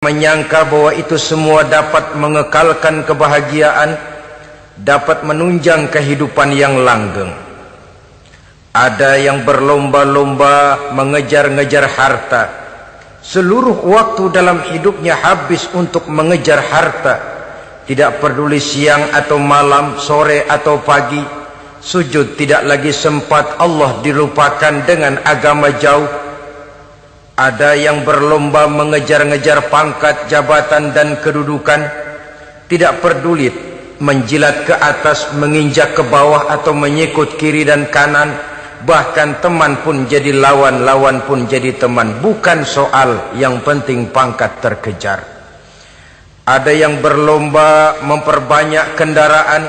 menyangka bahwa itu semua dapat mengekalkan kebahagiaan, dapat menunjang kehidupan yang langgeng. Ada yang berlomba-lomba mengejar-ngejar harta. Seluruh waktu dalam hidupnya habis untuk mengejar harta. Tidak peduli siang atau malam, sore atau pagi. Sujud tidak lagi sempat, Allah dilupakan dengan agama jauh. Ada yang berlomba mengejar-ngejar pangkat, jabatan dan kedudukan. Tidak peduli menjilat ke atas, menginjak ke bawah atau menyikut kiri dan kanan. Bahkan teman pun jadi lawan, lawan pun jadi teman. Bukan soal, yang penting pangkat terkejar. Ada yang berlomba memperbanyak kendaraan,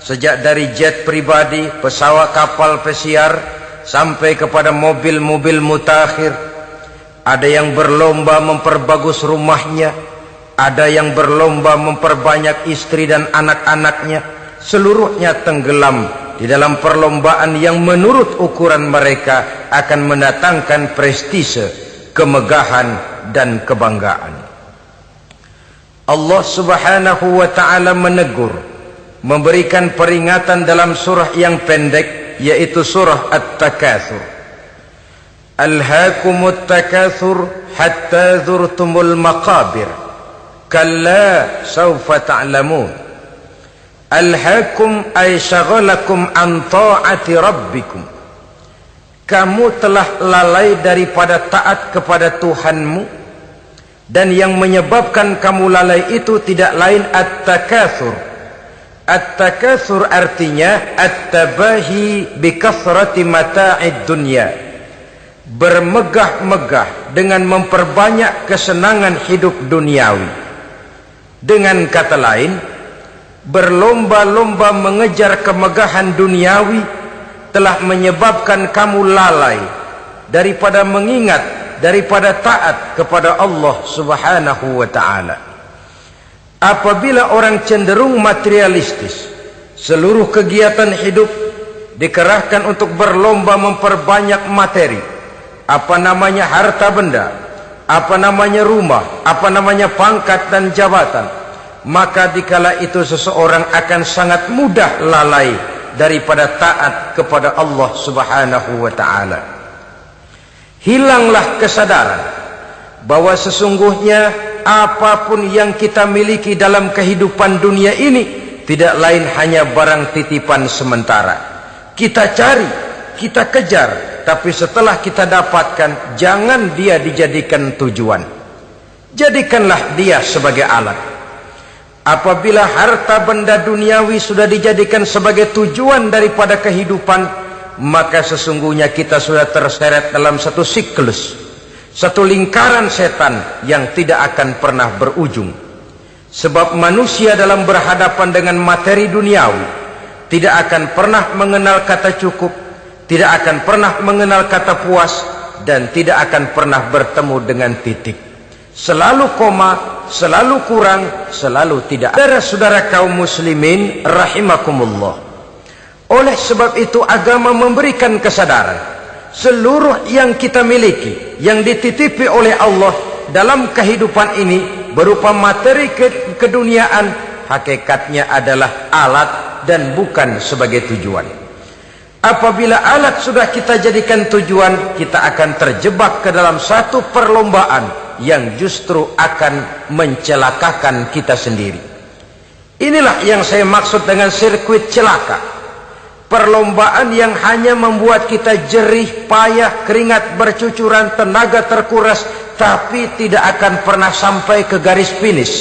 sejak dari jet pribadi, pesawat kapal pesiar, sampai kepada mobil-mobil mutakhir. Ada yang berlomba memperbagus rumahnya. Ada yang berlomba memperbanyak istri dan anak-anaknya. Seluruhnya tenggelam di dalam perlombaan yang menurut ukuran mereka akan mendatangkan prestise, kemegahan dan kebanggaan. Allah subhanahu wa ta'ala menegur, memberikan peringatan dalam surah yang pendek, yaitu surah At-Takatsur. Alhaakumut takatsur hatta zurtumul maqabir kalla sawfa ta'lamun. Alhaakum ay syagalakum an ta'ati rabbikum. Kamu telah lalai daripada taat kepada Tuhanmu, dan yang menyebabkan kamu lalai itu tidak lain at-takatsur. At-takatsur artinya at-tabahi bi kathrati mata'id dunya. Bermegah-megah dengan memperbanyak kesenangan hidup duniawi. Dengan kata lain, berlomba-lomba mengejar kemegahan duniawi telah menyebabkan kamu lalai daripada mengingat, daripada taat kepada Allah subhanahu wa ta'ala. Apabila orang cenderung materialistis, seluruh kegiatan hidup dikerahkan untuk berlomba memperbanyak materi. Apa namanya harta benda, apa namanya rumah, apa namanya pangkat dan jabatan, maka dikala itu seseorang akan sangat mudah lalai daripada taat kepada Allah subhanahu wa ta'ala. Hilanglah kesadaran bahwa sesungguhnya apapun yang kita miliki dalam kehidupan dunia ini tidak lain hanya barang titipan sementara. Kita cari, kita kejar, tapi setelah kita dapatkan, jangan dia dijadikan tujuan. Jadikanlah dia sebagai alat. Apabila harta benda duniawi sudah dijadikan sebagai tujuan daripada kehidupan, maka sesungguhnya kita sudah terseret dalam satu siklus, satu lingkaran setan yang tidak akan pernah berujung. Sebab manusia dalam berhadapan dengan materi duniawi tidak akan pernah mengenal kata cukup, tidak akan pernah mengenal kata puas, dan tidak akan pernah bertemu dengan titik. Selalu koma, selalu kurang, selalu tidak. Saudara-saudara kaum muslimin rahimakumullah. Oleh sebab itu agama memberikan kesadaran, seluruh yang kita miliki, yang dititipi oleh Allah dalam kehidupan ini berupa materi keduniaan, hakikatnya adalah alat dan bukan sebagai tujuan. Apabila alat sudah kita jadikan tujuan, kita akan terjebak ke dalam satu perlombaan yang justru akan mencelakakan kita sendiri. Inilah yang saya maksud dengan sirkuit celaka. Perlombaan yang hanya membuat kita jerih, payah, keringat bercucuran, tenaga terkuras, tapi tidak akan pernah sampai ke garis finish.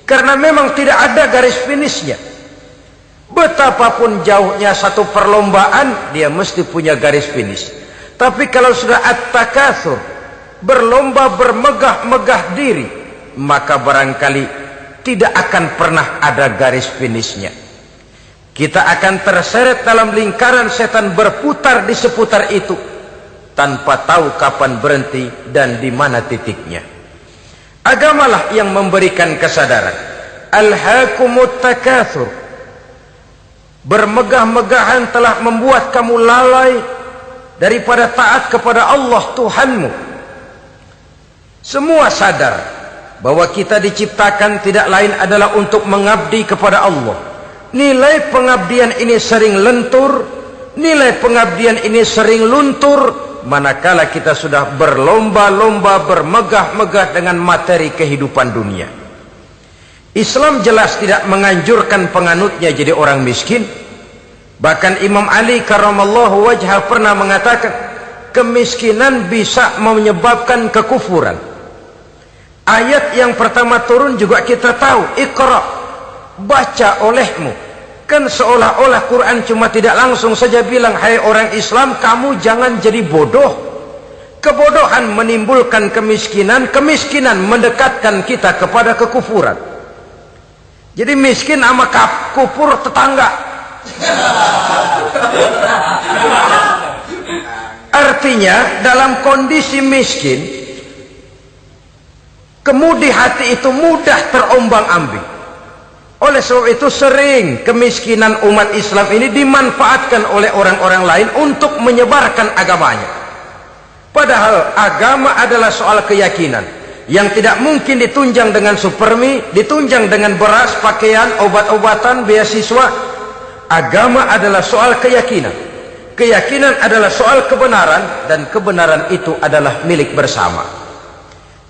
Karena memang tidak ada garis finishnya. Betapapun jauhnya satu perlombaan, dia mesti punya garis finish. Tapi kalau sudah at-takatsur, berlomba bermegah-megah diri, maka barangkali tidak akan pernah ada garis finishnya. Kita akan terseret dalam lingkaran setan, berputar di seputar itu tanpa tahu kapan berhenti dan di mana titiknya. Agamalah yang memberikan kesadaran. Alhaakumut takatsur. Bermegah-megahan telah membuat kamu lalai daripada taat kepada Allah Tuhanmu. Semua sadar bahwa kita diciptakan tidak lain adalah untuk mengabdi kepada Allah. Nilai pengabdian ini sering lentur, nilai pengabdian ini sering luntur manakala kita sudah berlomba-lomba bermegah-megah dengan materi kehidupan dunia. Islam jelas tidak menganjurkan penganutnya jadi orang miskin. Bahkan Imam Ali karramallahu wajhah pernah mengatakan, kemiskinan bisa menyebabkan kekufuran. Ayat yang pertama turun juga kita tahu, Iqra, baca olehmu. Kan seolah-olah Quran cuma tidak langsung saja bilang, hai orang Islam, kamu jangan jadi bodoh. Kebodohan menimbulkan kemiskinan, kemiskinan mendekatkan kita kepada kekufuran. Jadi miskin sama kufur tetangga. Artinya dalam kondisi miskin, kemudi hati itu mudah terombang-ambing. Oleh sebab itu sering kemiskinan umat Islam ini dimanfaatkan oleh orang-orang lain untuk menyebarkan agamanya. Padahal agama adalah soal keyakinan yang tidak mungkin ditunjang dengan supermi, ditunjang dengan beras, pakaian, obat-obatan, beasiswa. Agama adalah soal keyakinan. Keyakinan adalah soal kebenaran, dan kebenaran itu adalah milik bersama.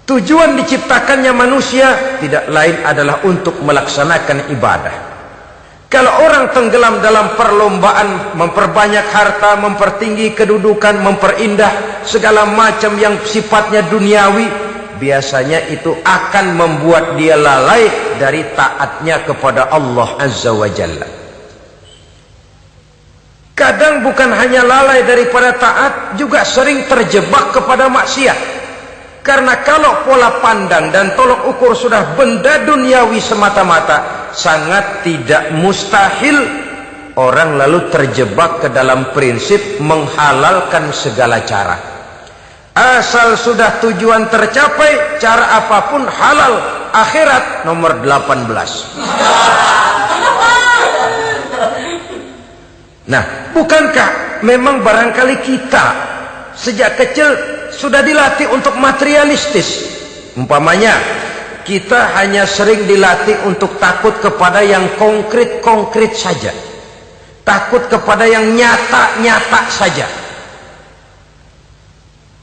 Tujuan diciptakannya manusia tidak lain adalah untuk melaksanakan ibadah. Kalau orang tenggelam dalam perlombaan memperbanyak harta, mempertinggi kedudukan, memperindah segala macam yang sifatnya duniawi, biasanya itu akan membuat dia lalai dari taatnya kepada Allah Azza wa Jalla. Kadang bukan hanya lalai daripada taat, juga sering terjebak kepada maksiat. Karena kalau pola pandang dan tolok ukur sudah benda duniawi semata-mata, sangat tidak mustahil orang lalu terjebak ke dalam prinsip menghalalkan segala cara. Asal sudah tujuan tercapai, cara apapun halal. Akhirat nomor 18. Nah, bukankah memang barangkali kita sejak kecil sudah dilatih untuk materialistis? Umpamanya kita hanya sering dilatih untuk takut kepada yang konkret-konkret saja, takut kepada yang nyata-nyata saja.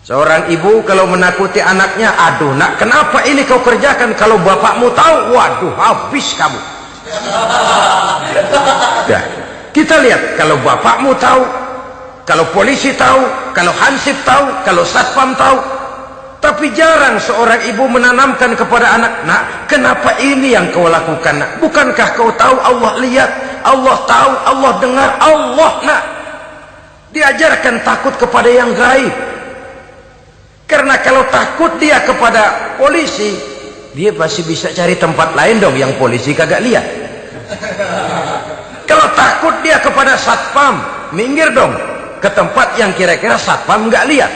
Seorang ibu kalau menakuti anaknya, aduh nak, kenapa ini kau kerjakan? Kalau bapakmu tahu, waduh, habis kamu. Nah, kita lihat, kalau bapakmu tahu, kalau polisi tahu, kalau hansip tahu, kalau satpam tahu. Tapi jarang seorang ibu menanamkan kepada anak, nak, kenapa ini yang kau lakukan, nak? Bukankah kau tahu Allah lihat, Allah tahu, Allah dengar, Allah, nak? Diajarkan takut kepada yang gaib. Karena kalau takut dia kepada polisi, dia pasti bisa cari tempat lain dong yang polisi kagak lihat. Kalau takut dia kepada satpam, minggir dong ke tempat yang kira-kira satpam nggak lihat.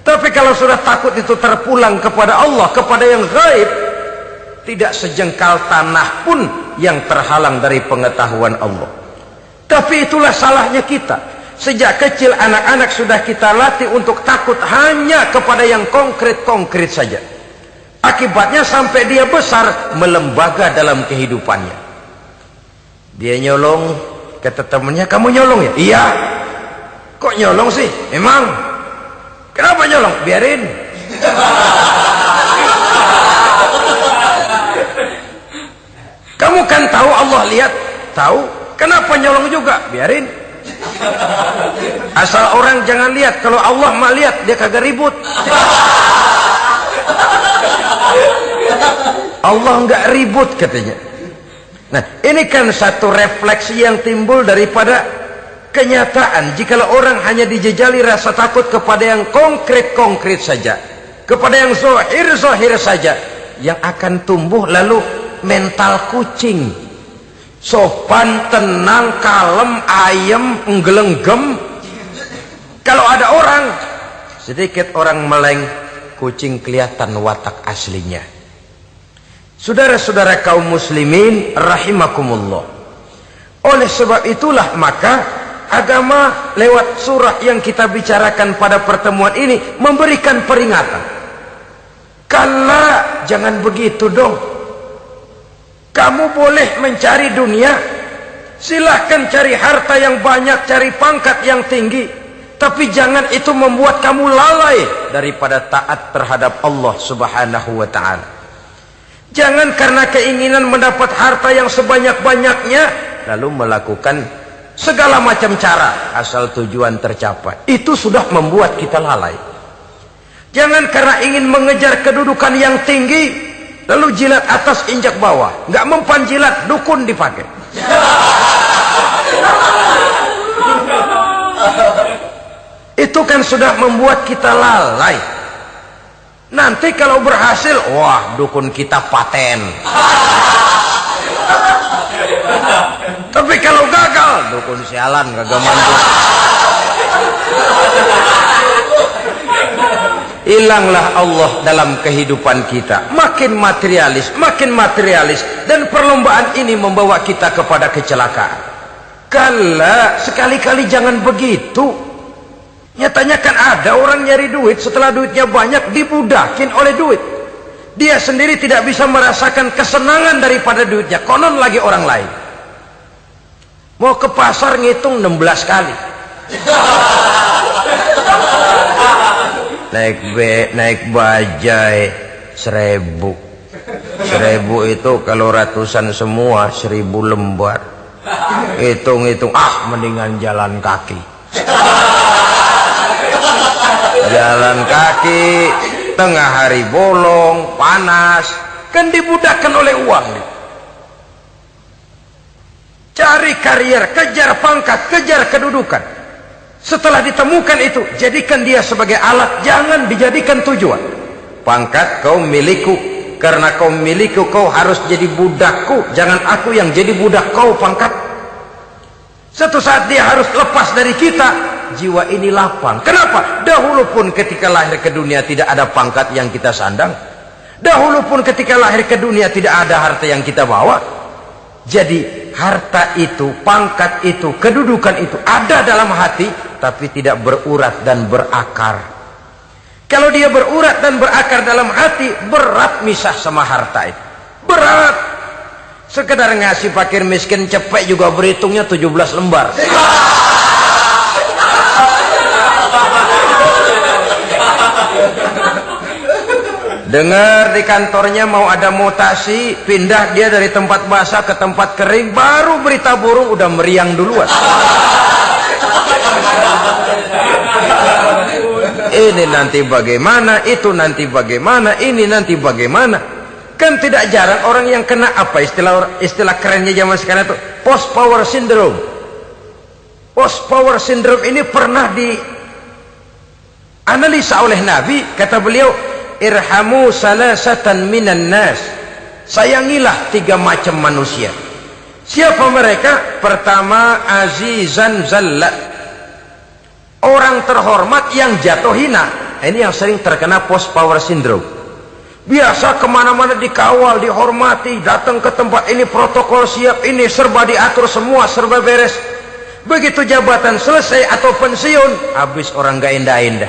Tapi kalau sudah takut itu terpulang kepada Allah, kepada yang gaib, tidak sejengkal tanah pun yang terhalang dari pengetahuan Allah. Tapi itulah salahnya kita. Sejak kecil anak-anak sudah kita latih untuk takut hanya kepada yang konkret-konkret saja. Akibatnya sampai dia besar melembaga dalam kehidupannya. Dia nyolong, kata temannya, kamu nyolong ya? Iya. Kok nyolong sih? Emang. Kenapa nyolong? Biarin. Kamu kan tahu Allah lihat? Tahu. Kenapa nyolong juga? Biarin. Asal orang jangan lihat. Kalau Allah mah lihat, dia kagak ribut. Allah nggak ribut katanya. Nah, ini kan satu refleksi yang timbul daripada kenyataan. Jikalau orang hanya dijejali rasa takut kepada yang konkret-konkret saja, kepada yang zahir-zahir saja, yang akan tumbuh lalu mental kucing. Sopan, tenang, kalem, ayem, nggelenggem. Kalau ada orang, sedikit orang meleng, kucing kelihatan watak aslinya. Saudara-saudara kaum muslimin rahimakumullah. Oleh sebab itulah maka agama lewat surah yang kita bicarakan pada pertemuan ini memberikan peringatan. Kala, jangan begitu dong. Kamu boleh mencari dunia, silahkan cari harta yang banyak, cari pangkat yang tinggi, tapi jangan itu membuat kamu lalai daripada taat terhadap Allah Subhanahu wa ta'ala. Jangan karena keinginan mendapat harta yang sebanyak-banyaknya lalu melakukan segala macam cara asal tujuan tercapai. Itu sudah membuat kita lalai. Jangan karena ingin mengejar kedudukan yang tinggi lalu jilat atas injak bawah. Nggak mempan jilat, dukun dipakai. Itu kan sudah membuat kita lalai. Nanti kalau berhasil, wah dukun kita paten. Tapi kalau gagal, dukun sialan kagak mantu. Hilanglah Allah dalam kehidupan kita. Makin materialis, dan perlombaan ini membawa kita kepada kecelakaan. Kala, sekali-kali jangan begitu. Nyatanya kan ada orang nyari duit, setelah duitnya banyak dibudakin oleh duit. Dia sendiri tidak bisa merasakan kesenangan daripada duitnya, konon lagi orang lain. Mau ke pasar ngitung 16 kali. Naik bajai 1000. 1000 itu kalau ratusan semua 1000 lembar. Hitung-hitung, mendingan jalan kaki. Jalan kaki, tengah hari bolong, panas, kan dibudakkan oleh uang. Cari karier, kejar pangkat, kejar kedudukan. Setelah ditemukan itu, jadikan dia sebagai alat, jangan dijadikan tujuan. Pangkat kau milikku, karena kau milikku kau harus jadi budakku, jangan aku yang jadi budak kau pangkat. Satu saat dia harus lepas dari kita, jiwa ini lapang. Kenapa? Dahulu pun ketika lahir ke dunia tidak ada pangkat yang kita sandang. Dahulu pun ketika lahir ke dunia tidak ada harta yang kita bawa. Jadi harta itu, pangkat itu, kedudukan itu ada dalam hati, tapi tidak berurat dan berakar. Kalau dia berurat dan berakar dalam hati, berat misah sama harta itu. Berat. Sekedar ngasih fakir miskin cepet juga berhitungnya 17 lembar. Dengar di kantornya mau ada mutasi, pindah dia dari tempat basah ke tempat kering, baru berita burung udah meriang duluan. Ini nanti bagaimana, itu nanti bagaimana, ini nanti bagaimana. Kan tidak jarang orang yang kena apa istilah kerennya zaman sekarang itu post power syndrome. Post power syndrome ini pernah dianalisa oleh Nabi. Kata beliau, irhamu salasatan minan nas, sayangilah 3 macam manusia. Siapa mereka? Pertama, azizan zalla, orang terhormat yang jatuh hina. Ini yang sering terkena post power syndrome. Biasa kemana-mana dikawal, dihormati, datang ke tempat ini protokol siap, ini serba diatur semua, serba beres. Begitu jabatan selesai atau pensiun, habis orang gak indah-indah.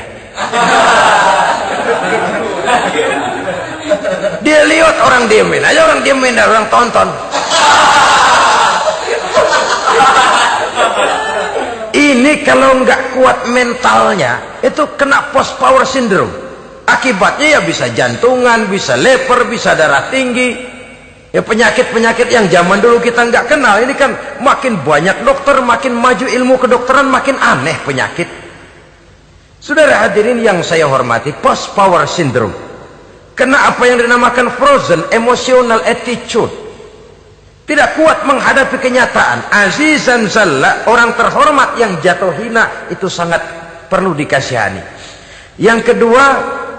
Dia lihat orang diemin aja, orang diemin, orang tonton. Ini kalau nggak kuat mentalnya, itu kena post power syndrome. Akibatnya ya bisa jantungan, bisa leper, bisa darah tinggi. Ya penyakit-penyakit yang zaman dulu kita nggak kenal. Ini kan makin banyak dokter, makin maju ilmu kedokteran, makin aneh penyakit. Saudara hadirin yang saya hormati, post power syndrome kena apa yang dinamakan frozen emotional attitude. Tidak kuat menghadapi kenyataan. Azizan zalla, orang terhormat yang jatuh hina, itu sangat perlu dikasihani. Yang kedua,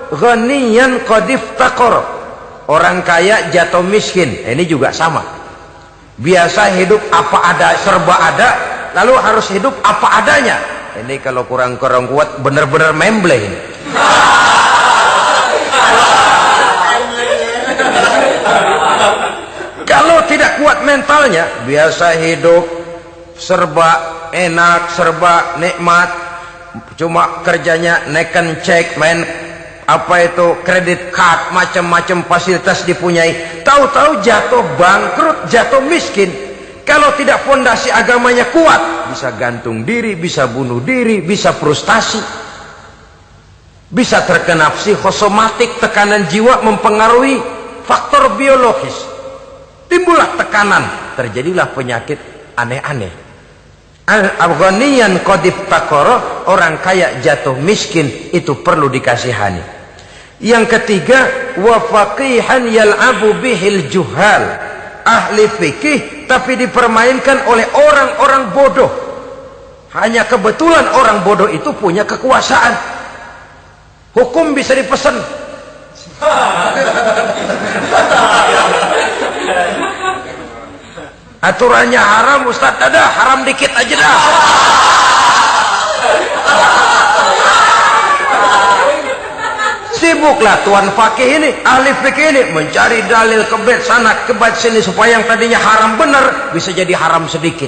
ghaniyan qad iftaqar, orang kaya jatuh miskin. Ini juga sama. Biasa hidup apa ada, serba ada, lalu harus hidup apa adanya. Ini kalau kurang kuat benar-benar memble ini. Kalau tidak kuat mentalnya, biasa hidup serba enak, serba nikmat, cuma kerjanya neken cek, main apa itu kredit card, macam-macam fasilitas dipunyai, tahu-tahu jatuh bangkrut, jatuh miskin. Kalau tidak fondasi agamanya kuat, bisa gantung diri, bisa bunuh diri, bisa frustasi, bisa terkena psikosomatik, tekanan jiwa mempengaruhi faktor biologis, timbullah tekanan, terjadilah penyakit aneh-aneh. Al-Afghaniyan qadif takoro, orang kaya jatuh miskin, itu perlu dikasihani. Yang ketiga, wa faqihan yal'abu bihil juhal, ahli fikih tapi dipermainkan oleh orang-orang bodoh. Hanya kebetulan orang bodoh itu punya kekuasaan, hukum bisa dipesan. Aturannya haram, Ustaz, ada haram dikit aja dah. Sibuklah tuan fakih ini, ahli fikih ini mencari dalil kebet sana kebet sini supaya yang tadinya haram benar bisa jadi haram sedikit.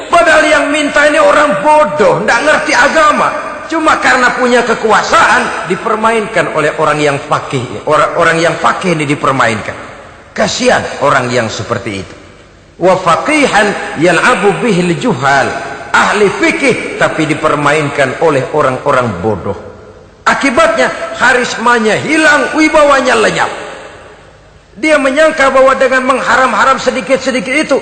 Padahal yang minta ini orang bodoh, tidak ngerti agama, cuma karena punya kekuasaan dipermainkan oleh orang yang fakih. Orang yang fakih ini dipermainkan. Kasihan orang yang seperti itu. Wa faqihan yal'abu bihil juhal, ahli fikih tapi dipermainkan oleh orang-orang bodoh. Akibatnya karismanya hilang, wibawanya lenyap. Dia menyangka bahwa dengan mengharam-haram sedikit-sedikit itu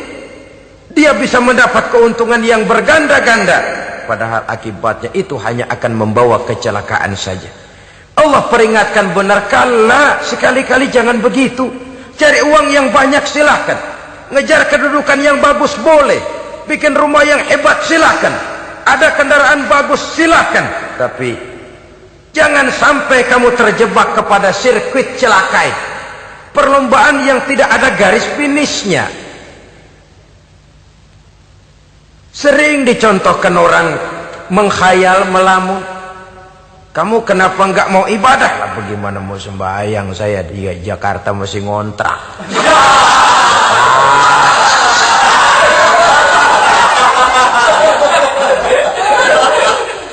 dia bisa mendapat keuntungan yang berganda-ganda, padahal akibatnya itu hanya akan membawa kecelakaan saja. Allah peringatkan benar, kala, sekali-kali jangan begitu. Cari uang yang banyak silahkan, ngejar kedudukan yang bagus boleh, bikin rumah yang hebat silahkan, ada kendaraan bagus silahkan, tapi jangan sampai kamu terjebak kepada sirkuit celakai, perlombaan yang tidak ada garis finishnya. Sering dicontohkan orang menghayal, melamun, kamu kenapa enggak mau ibadah? Lah bagaimana mau sembahyang, saya di Jakarta masih ngontrak.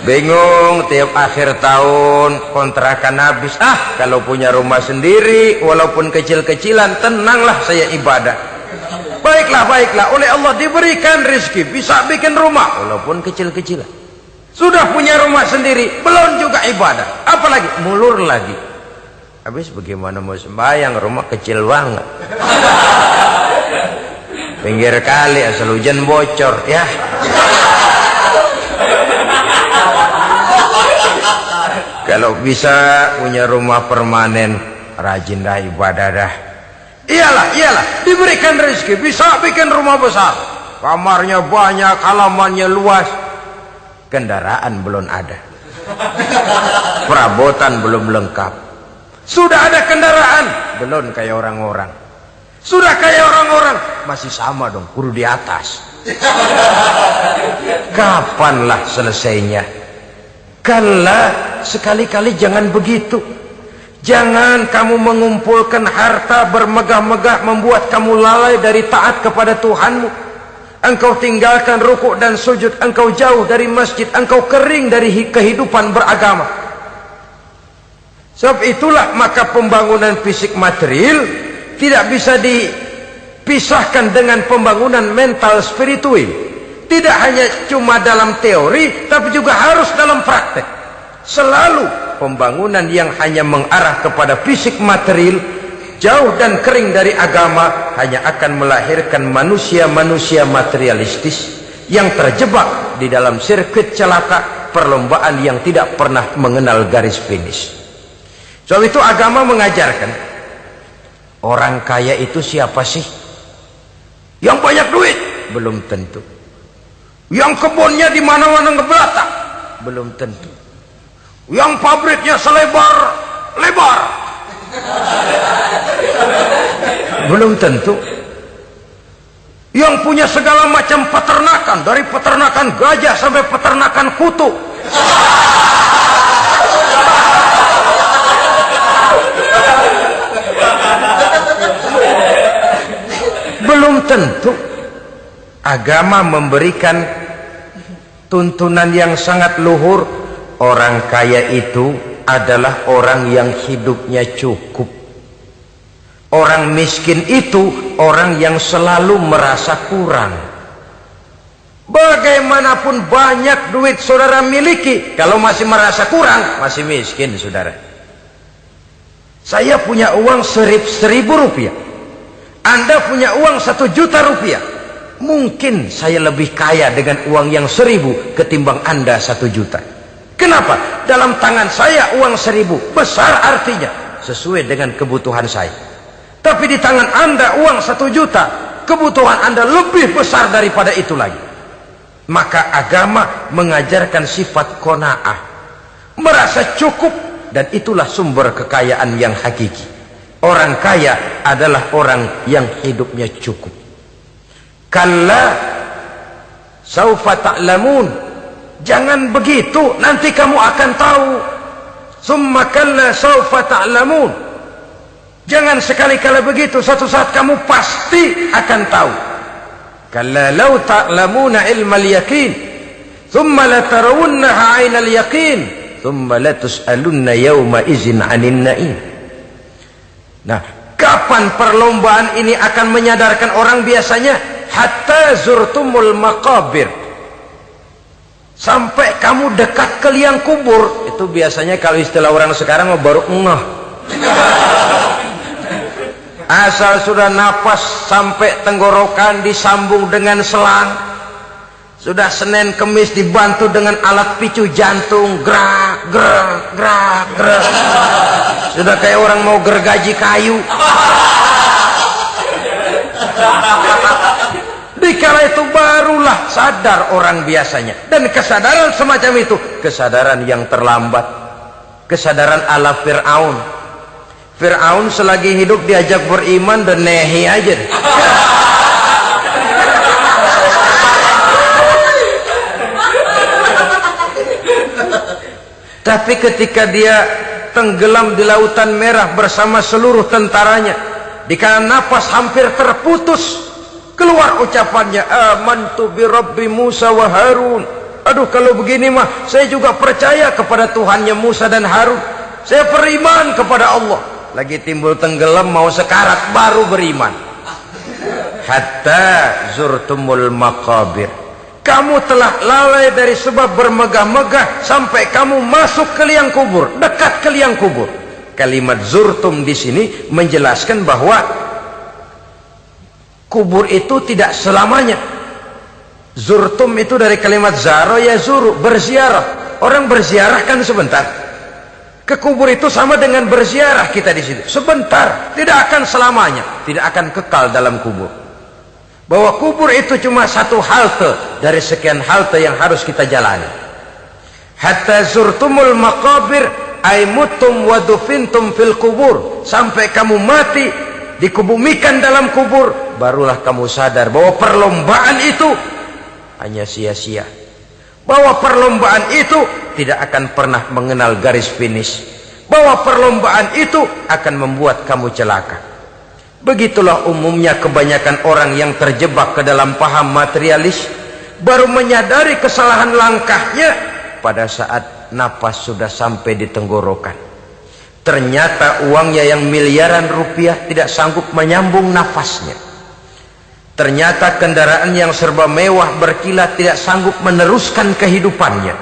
Bingung, tiap akhir tahun kontrakan habis. Kalau punya rumah sendiri walaupun kecil-kecilan, tenanglah saya ibadah. Baiklah, oleh Allah diberikan rezeki, bisa bikin rumah walaupun kecil-kecilan. Sudah punya rumah sendiri, belum juga ibadah, apalagi mulur lagi. Habis bagaimana mau sembahyang, rumah kecil banget, pinggir kali, asal hujan bocor ya. Kalau bisa punya rumah permanen, rajin dah ibadah dah. Iyalah, diberikan rezeki, bisa bikin rumah besar, kamarnya banyak, halamannya luas. Kendaraan belum ada, perabotan belum lengkap. Sudah ada kendaraan, belum kayak orang-orang. Sudah kayak orang-orang, masih sama dong, kudu di atas. Kapanlah selesainya? Kala, sekali-kali jangan begitu. Jangan kamu mengumpulkan harta bermegah-megah membuat kamu lalai dari taat kepada Tuhanmu. Engkau tinggalkan rukuk dan sujud, engkau jauh dari masjid, engkau kering dari kehidupan beragama. Sebab itulah maka pembangunan fisik material tidak bisa dipisahkan dengan pembangunan mental spiritual. Tidak hanya cuma dalam teori, tapi juga harus dalam praktek. Selalu pembangunan yang hanya mengarah kepada fisik material, jauh dan kering dari agama, hanya akan melahirkan manusia-manusia materialistis yang terjebak di dalam sirkuit celaka, perlombaan yang tidak pernah mengenal garis finish. Sebab itu agama mengajarkan, orang kaya itu siapa sih? Yang banyak duit? Belum tentu. Yang kebunnya di mana-mana ngebelatak? Belum tentu. Yang pabriknya selebar-lebar? Belum tentu. Yang punya segala macam peternakan, dari peternakan gajah sampai peternakan kutu, belum tentu. Agama memberikan tuntunan yang sangat luhur, orang kaya itu adalah orang yang hidupnya cukup. Orang miskin itu orang yang selalu merasa kurang. Bagaimanapun banyak duit saudara miliki, kalau masih merasa kurang, masih miskin saudara. Saya punya uang 1.000 rupiah, Anda punya uang 1 juta rupiah. Mungkin saya lebih kaya dengan uang yang 1.000 ketimbang Anda 1 juta. Kenapa? Dalam tangan saya uang 1.000 besar, artinya sesuai dengan kebutuhan saya. Tapi di tangan Anda uang 1 juta, kebutuhan Anda lebih besar daripada itu lagi. Maka agama mengajarkan sifat qanaah, merasa cukup, dan itulah sumber kekayaan yang hakiki. Orang kaya adalah orang yang hidupnya cukup. Kalla saufa ta'lamun, jangan begitu, nanti kamu akan tahu. Summa kalla saufa ta'lamun, jangan sekali-kali begitu, suatu saat kamu pasti akan tahu. Kalla law ta'lamuna ilmal yaqin thumma latarawunnaha 'ainal yaqin thumma latus'alunna yawma idzin 'anin na'im. Nah, kapan perlombaan ini akan menyadarkan orang? Biasanya hatta zurtumul maqabir, sampai kamu dekat ke liang kubur. Itu biasanya kalau istilah orang sekarang baru ngeh. Asal sudah napas sampai tenggorokan disambung dengan selang, sudah Senin Kemis dibantu dengan alat picu jantung, gerak gerak gerak gerak, sudah kayak orang mau gergaji kayu. Dikala itu barulah sadar orang biasanya. Dan kesadaran semacam itu kesadaran yang terlambat, kesadaran ala Fir'aun. Fir'aun selagi hidup diajak beriman dan nehi aja. Tapi ketika dia tenggelam di lautan merah bersama seluruh tentaranya, dikala napas hampir terputus, keluar ucapannya, amantu bi Rabbi Musa wa Harun. Aduh, kalau begini mah saya juga percaya kepada Tuhannya Musa dan Harun. Saya beriman kepada Allah. Lagi timbul tenggelam mau sekarat baru beriman. Hatta zurtumul maqabir, kamu telah lalai dari sebab bermegah-megah sampai kamu masuk ke liang kubur, dekat ke liang kubur. Kalimat zurtum di sini menjelaskan bahwa kubur itu tidak selamanya. Zurtum itu dari kalimat zaro ya zuru, berziarah. Orang berziarah kan sebentar. Ke kubur itu sama dengan berziarah kita di situ. Sebentar, tidak akan selamanya, tidak akan kekal dalam kubur. Bahwa kubur itu cuma satu halte dari sekian halte yang harus kita jalani. Hatta zurtumul maqabir ay mutum wa dufintum fil kubur, sampai kamu mati dikubumikan dalam kubur, barulah kamu sadar bahwa perlombaan itu hanya sia-sia. Bahwa perlombaan itu tidak akan pernah mengenal garis finish. Bahwa perlombaan itu akan membuat kamu celaka. Begitulah umumnya kebanyakan orang yang terjebak ke dalam paham materialis, baru menyadari kesalahan langkahnya pada saat napas sudah sampai di tenggorokan. Ternyata uangnya yang miliaran rupiah tidak sanggup menyambung nafasnya. Ternyata kendaraan yang serba mewah berkilat tidak sanggup meneruskan kehidupannya.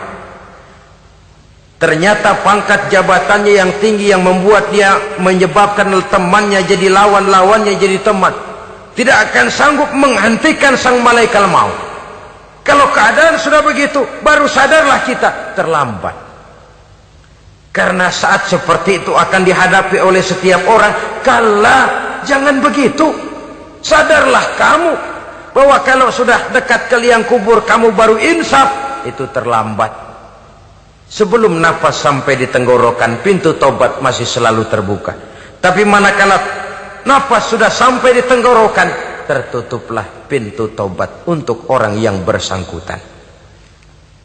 Ternyata pangkat jabatannya yang tinggi yang membuat dia menyebabkan temannya jadi lawan, lawannya jadi teman, tidak akan sanggup menghentikan sang malaikat maut. Kalau keadaan sudah begitu, baru sadarlah kita terlambat. Karena saat seperti itu akan dihadapi oleh setiap orang. Kala, jangan begitu. Sadarlah kamu bahwa kalau sudah dekat ke liang kubur kamu baru insaf, itu terlambat. Sebelum nafas sampai di tenggorokan, pintu tobat masih selalu terbuka. Tapi manakala nafas sudah sampai di tenggorokan, tertutuplah pintu tobat untuk orang yang bersangkutan.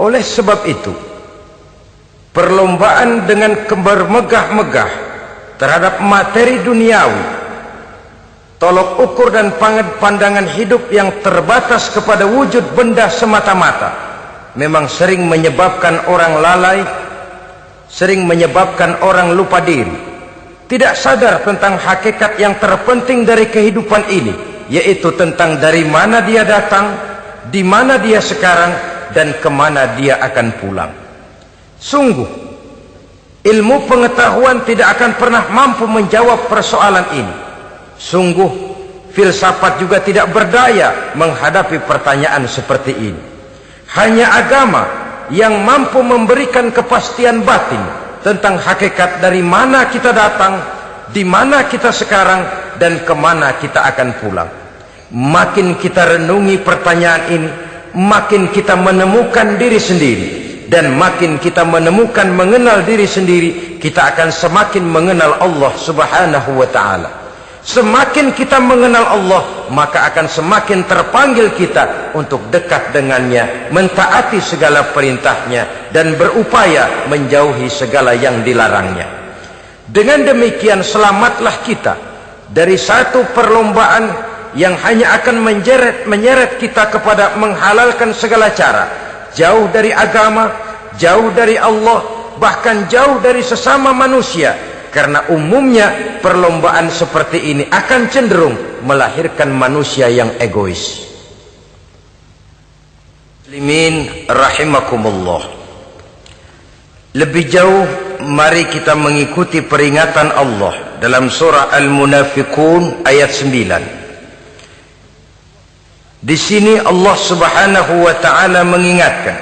Oleh sebab itu, perlombaan dengan bermegah-megah terhadap materi duniawi, tolok ukur dan pandangan hidup yang terbatas kepada wujud benda semata-mata, memang sering menyebabkan orang lalai, sering menyebabkan orang lupa diri, tidak sadar tentang hakikat yang terpenting dari kehidupan ini, yaitu tentang dari mana dia datang, di mana dia sekarang, dan kemana dia akan pulang. Sungguh, ilmu pengetahuan tidak akan pernah mampu menjawab persoalan ini. Sungguh, filsafat juga tidak berdaya menghadapi pertanyaan seperti ini. Hanya agama yang mampu memberikan kepastian batin tentang hakikat dari mana kita datang, di mana kita sekarang, dan kemana kita akan pulang. Makin kita renungi pertanyaan ini, makin kita menemukan diri sendiri, dan makin kita menemukan mengenal diri sendiri, kita akan semakin mengenal Allah Subhanahu wa ta'ala. Semakin kita mengenal Allah, maka akan semakin terpanggil kita untuk dekat dengannya, mentaati segala perintahnya, dan berupaya menjauhi segala yang dilarangnya. Dengan demikian selamatlah kita dari satu perlombaan yang hanya akan menyeret kita kepada menghalalkan segala cara, jauh dari agama, jauh dari Allah, bahkan jauh dari sesama manusia. Karena umumnya perlombaan seperti ini akan cenderung melahirkan manusia yang egois. Muslimin rahimakumullah. Lebih jauh, mari kita mengikuti peringatan Allah dalam surah Al-Munafiqun ayat 9. Di sini Allah Subhanahu wa ta'ala mengingatkan,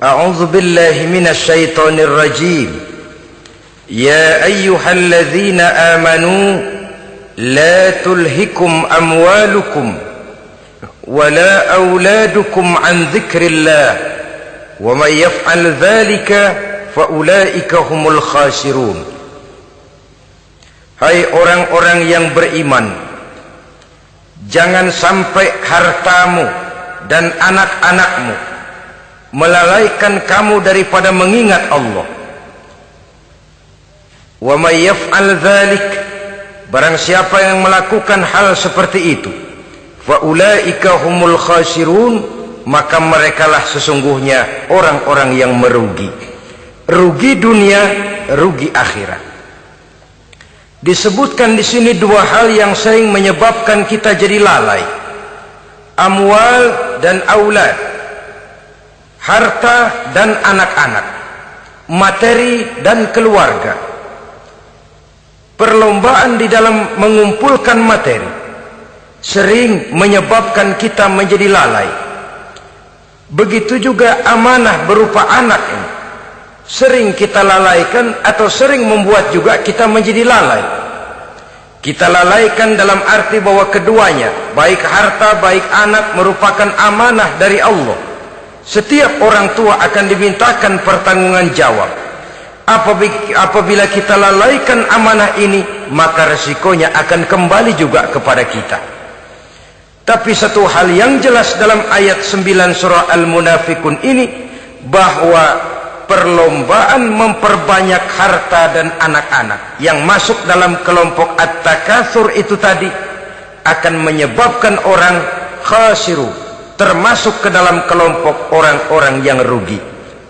A'udzu billahi minasy syaithanir rajim. Ya ayyuhalladzina amanu la tulhikum amwalukum wala auladukum an dzikrillah wa may yaf'al dzalika fa ulaika humul khasirun. Hai orang-orang yang beriman, jangan sampai hartamu dan anak-anakmu melalaikan kamu daripada mengingat Allah. Wa may yaf'al dzalik, barang siapa yang melakukan hal seperti itu, fa ulaika humul khasirun, maka merekalah sesungguhnya orang-orang yang merugi. Rugi dunia, rugi akhirat. Disebutkan di sini dua hal yang sering menyebabkan kita jadi lalai. Amwal dan aulad. Harta dan anak-anak. Materi dan keluarga. Perlombaan di dalam mengumpulkan materi sering menyebabkan kita menjadi lalai. Begitu juga amanah berupa anak ini sering kita lalaikan atau sering membuat juga kita menjadi lalai. Kita lalaikan dalam arti bahwa keduanya, baik harta baik anak, merupakan amanah dari Allah. Setiap orang tua akan dimintakan pertanggungan jawab. Apabila kita lalaikan amanah ini, maka resikonya akan kembali juga kepada kita. Tapi satu hal yang jelas dalam ayat 9 surah Al-Munafiqun ini, bahwa perlombaan memperbanyak harta dan anak-anak yang masuk dalam kelompok at-takatsur itu tadi akan menyebabkan orang khasiru, termasuk ke dalam kelompok orang-orang yang rugi.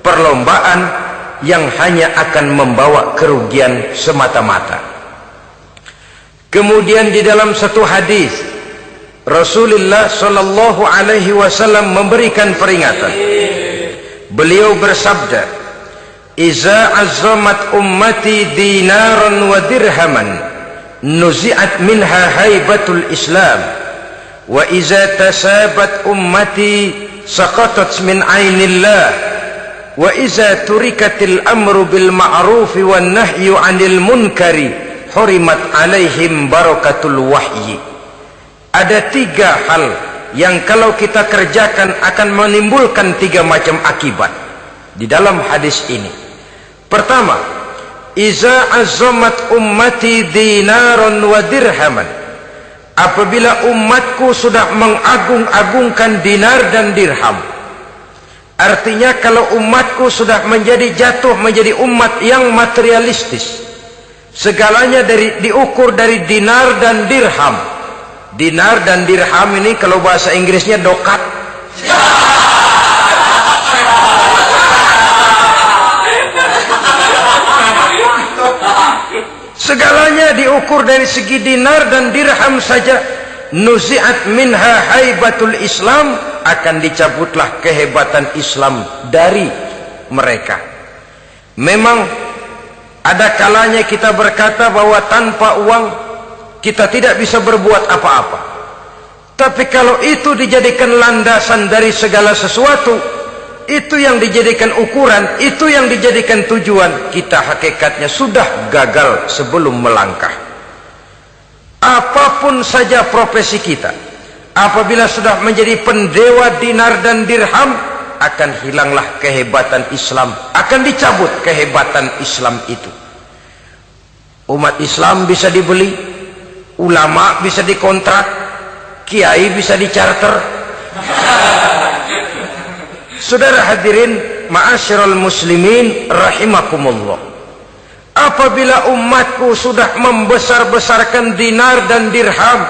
Perlombaan yang hanya akan membawa kerugian semata-mata. Kemudian di dalam satu hadis Rasulullah sallallahu alaihi wasallam memberikan peringatan. Beliau bersabda, "Iza azzamat ummati dinaran wa dirhaman, nuzi'at minha haibatul Islam, wa iza tasabat ummati saqatat min ainillah." Wa iza turikatil amru bil ma'rufi wan nahyu 'anil munkari hurimat 'alaihim barakatul wahyi. Ada tiga hal yang kalau kita kerjakan akan menimbulkan tiga macam akibat di dalam hadis ini. Pertama, iza azzamat ummati dinaran wa dirhaman. Apabila umatku sudah mengagung-agungkan dinar dan dirham. Artinya kalau umatku sudah jatuh menjadi umat yang materialistis, segalanya diukur dari dinar dan dirham. Dinar dan dirham ini kalau bahasa Inggrisnya dokat. Segalanya diukur dari segi dinar dan dirham saja. Nuzi'at minha haibatul Islam, akan dicabutlah kehebatan Islam dari mereka. Memang ada kalanya kita berkata bahwa tanpa uang kita tidak bisa berbuat apa-apa. Tapi kalau itu dijadikan landasan dari segala sesuatu, itu yang dijadikan ukuran, itu yang dijadikan tujuan, kita hakikatnya sudah gagal sebelum melangkah. Apapun saja profesi kita, apabila sudah menjadi pendewa dinar dan dirham, akan hilanglah kehebatan Islam, akan dicabut kehebatan Islam itu. Umat Islam bisa dibeli, ulama bisa dikontrak, kiai bisa dicarter. Saudara hadirin ma'asyiral muslimin rahimakumullah, apabila umatku sudah membesar-besarkan dinar dan dirham,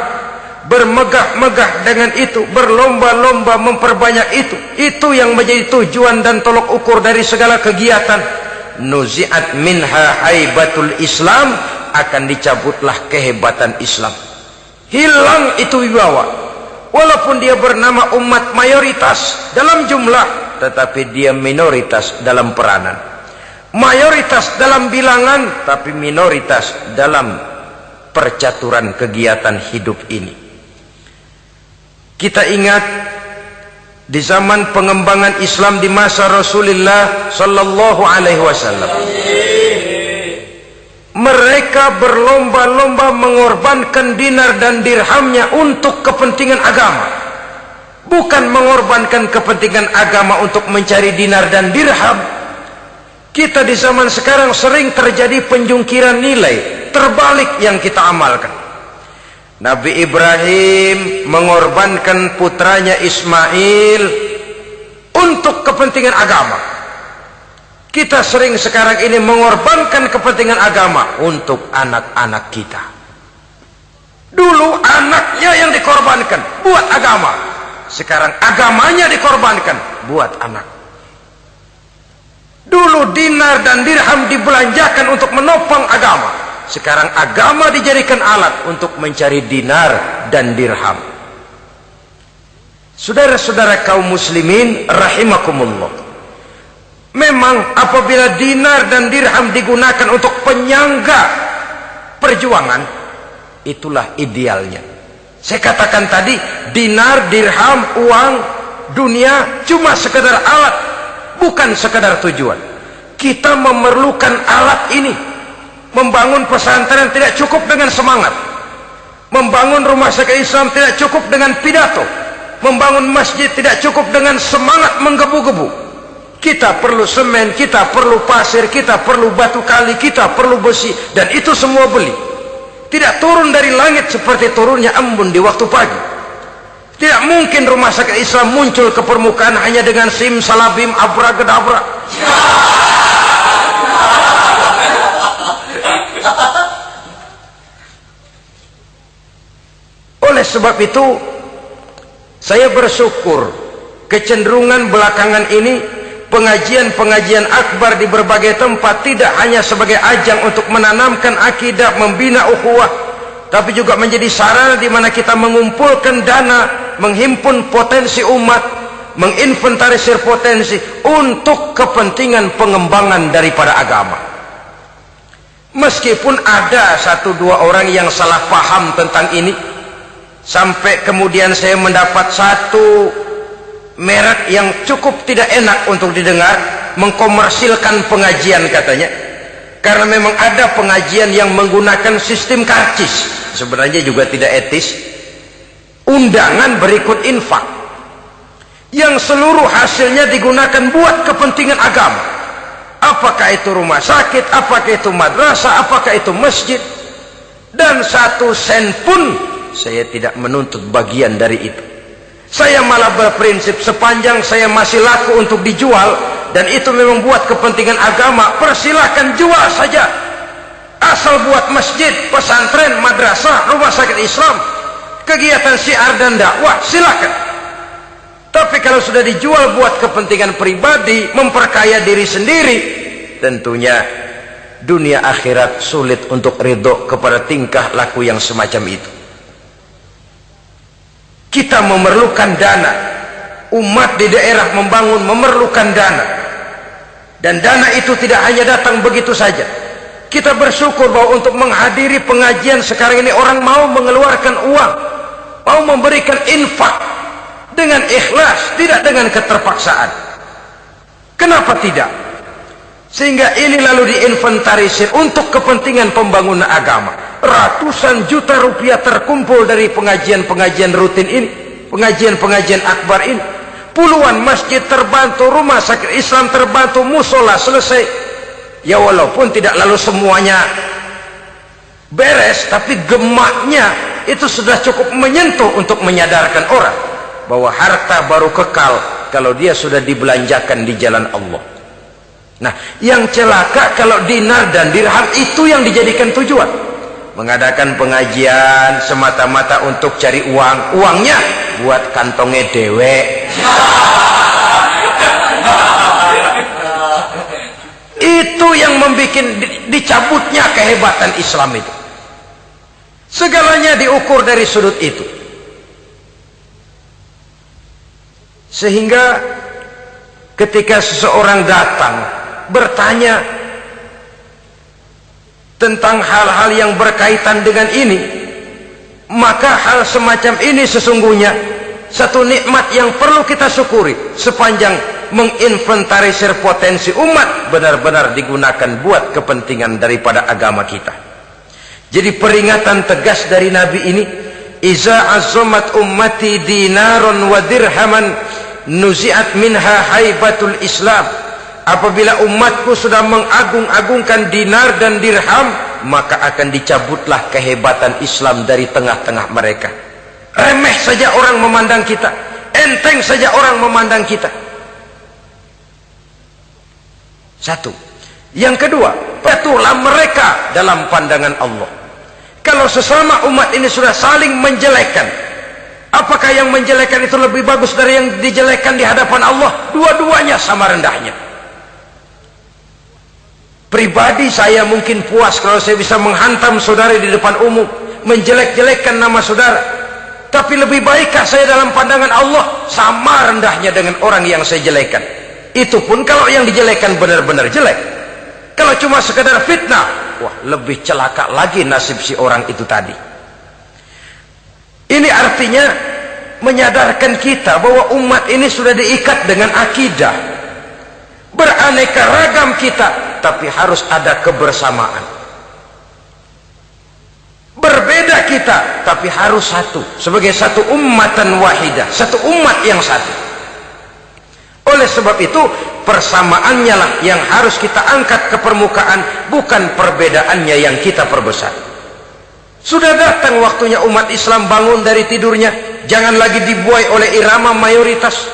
bermegah-megah dengan itu, berlomba-lomba memperbanyak itu yang menjadi tujuan dan tolok ukur dari segala kegiatan, nuzi'at minha haibatul Islam, akan dicabutlah kehebatan Islam. Hilang itu wibawa. Walaupun dia bernama umat mayoritas dalam jumlah, tetapi dia minoritas dalam peranan. Mayoritas dalam bilangan, tapi minoritas dalam percaturan kegiatan hidup ini. Kita ingat di zaman pengembangan Islam di masa Rasulullah sallallahu alaihi wasallam, mereka berlomba-lomba mengorbankan dinar dan dirhamnya untuk kepentingan agama, bukan mengorbankan kepentingan agama untuk mencari dinar dan dirham. Kita di zaman sekarang sering terjadi penjungkiran nilai, terbalik yang kita amalkan. Nabi Ibrahim mengorbankan putranya Ismail untuk kepentingan agama. Kita sering sekarang ini mengorbankan kepentingan agama untuk anak-anak kita. Dulu anaknya yang dikorbankan buat agama, sekarang agamanya dikorbankan buat anak. Dulu dinar dan dirham dibelanjakan untuk menopang agama, sekarang agama dijadikan alat untuk mencari dinar dan dirham. Saudara-saudara kaum muslimin rahimakumullah, memang apabila dinar dan dirham digunakan untuk penyangga perjuangan, itulah idealnya. Saya katakan tadi, dinar, dirham, uang, dunia cuma sekedar alat, bukan sekedar tujuan. Kita memerlukan alat ini. Membangun pesantren tidak cukup dengan semangat. Membangun rumah sakit Islam tidak cukup dengan pidato. Membangun masjid tidak cukup dengan semangat menggebu-gebu. Kita perlu semen, kita perlu pasir, kita perlu batu kali, kita perlu besi, dan itu semua beli. Tidak turun dari langit seperti turunnya embun di waktu pagi. Tidak mungkin rumah sakit Islam muncul ke permukaan hanya dengan simsalabim abracadabra. Oleh sebab itu, saya bersyukur kecenderungan belakangan ini pengajian-pengajian akbar di berbagai tempat tidak hanya sebagai ajang untuk menanamkan akidah, membina ukhuwah, tapi juga menjadi sarana di mana kita mengumpulkan dana, menghimpun potensi umat, menginventarisir potensi untuk kepentingan pengembangan daripada agama. Meskipun ada satu dua orang yang salah paham tentang ini, sampai kemudian saya mendapat satu merek yang cukup tidak enak untuk didengar, mengkomersilkan pengajian katanya, karena memang ada pengajian yang menggunakan sistem karcis, sebenarnya juga tidak etis. Undangan berikut infak yang seluruh hasilnya digunakan buat kepentingan agama, apakah itu rumah sakit, apakah itu madrasah, apakah itu masjid, dan 1 sen pun saya tidak menuntut bagian dari itu. Saya malah berprinsip sepanjang saya masih laku untuk dijual dan itu memang buat kepentingan agama, persilahkan jual saja, asal buat masjid, pesantren, madrasah, rumah sakit Islam, kegiatan syiar dan dakwah, silakan. Tapi kalau sudah dijual buat kepentingan pribadi, memperkaya diri sendiri, tentunya dunia akhirat sulit untuk ridho kepada tingkah laku yang semacam itu. Kita memerlukan dana. Umat di daerah membangun memerlukan dana. Dan dana itu tidak hanya datang begitu saja. Kita bersyukur bahwa untuk menghadiri pengajian sekarang ini orang mau mengeluarkan uang, mau memberikan infak dengan ikhlas, tidak dengan keterpaksaan. Kenapa tidak? Sehingga ini lalu diinventarisir untuk kepentingan pembangunan agama. Ratusan juta rupiah terkumpul dari pengajian-pengajian rutin ini, pengajian-pengajian akbar ini. Puluhan masjid terbantu, rumah sakit Islam terbantu, musola selesai. Ya walaupun tidak lalu semuanya beres, tapi gemaknya itu sudah cukup menyentuh untuk menyadarkan orang bahwa harta baru kekal kalau dia sudah dibelanjakan di jalan Allah. Nah, yang celaka kalau dinar dan dirham itu yang dijadikan tujuan. Mengadakan pengajian semata-mata untuk cari uang, uangnya buat kantongnya dewek. Itu yang membuat dicabutnya kehebatan Islam itu. Segalanya diukur dari sudut itu. Sehingga ketika seseorang datang bertanya tentang hal-hal yang berkaitan dengan ini, maka hal semacam ini sesungguhnya satu nikmat yang perlu kita syukuri sepanjang menginventarisir potensi umat benar-benar digunakan buat kepentingan daripada agama kita. Jadi peringatan tegas dari Nabi ini, iza azamat ummati dinaron wa dirhaman nuzi'at minha haibatul Islam. Apabila umatku sudah mengagung-agungkan dinar dan dirham, maka akan dicabutlah kehebatan Islam dari tengah-tengah mereka. Remeh saja orang memandang kita, enteng saja orang memandang kita. Satu. Yang kedua, patuhlah mereka dalam pandangan Allah. Kalau sesama umat ini sudah saling menjelekkan, apakah yang menjelekkan itu lebih bagus dari yang dijelekkan di hadapan Allah? Dua-duanya sama rendahnya. Pribadi saya mungkin puas kalau saya bisa menghantam saudara di depan umum, menjelek-jelekkan nama saudara. Tapi lebih baikkah saya dalam pandangan Allah? Sama rendahnya dengan orang yang saya jelekkan. Itu pun kalau yang dijelekan benar-benar jelek. Kalau cuma sekedar fitnah, wah lebih celaka lagi nasib si orang itu tadi. Ini artinya menyadarkan kita bahwa umat ini sudah diikat dengan akidah. Beraneka ragam kita, tapi harus ada kebersamaan. Berbeda kita, tapi harus satu. Sebagai satu ummatan wahidah, satu umat yang satu. Oleh sebab itu, persamaannya lah yang harus kita angkat ke permukaan, bukan perbedaannya yang kita perbesar. Sudah datang waktunya umat Islam bangun dari tidurnya, jangan lagi dibuai oleh irama mayoritas.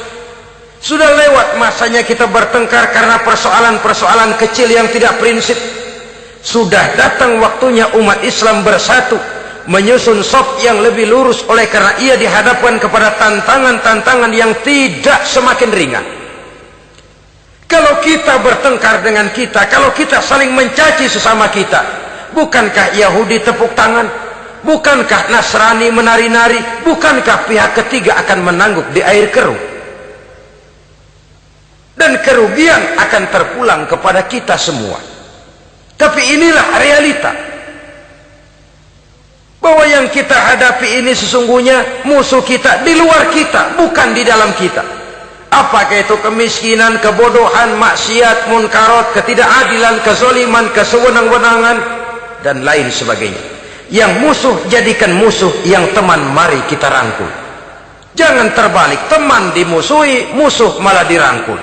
Sudah lewat masanya kita bertengkar karena persoalan-persoalan kecil yang tidak prinsip. Sudah datang waktunya umat Islam bersatu, menyusun saf yang lebih lurus oleh karena ia dihadapkan kepada tantangan-tantangan yang tidak semakin ringan. Kalau kita bertengkar dengan kita, kalau kita saling mencaci sesama kita, bukankah Yahudi tepuk tangan? Bukankah Nasrani menari-nari? Bukankah pihak ketiga akan menangguk di air keruh? Dan kerugian akan terpulang kepada kita semua. Tapi inilah realita. Bahwa yang kita hadapi ini sesungguhnya musuh kita di luar kita, bukan di dalam kita. Apakah itu kemiskinan, kebodohan, maksiat, munkarat, ketidakadilan, kezaliman, kesewenang-wenangan, dan lain sebagainya. Yang musuh jadikan musuh, yang teman mari kita rangkul. Jangan terbalik, teman dimusuhi, musuh malah dirangkul.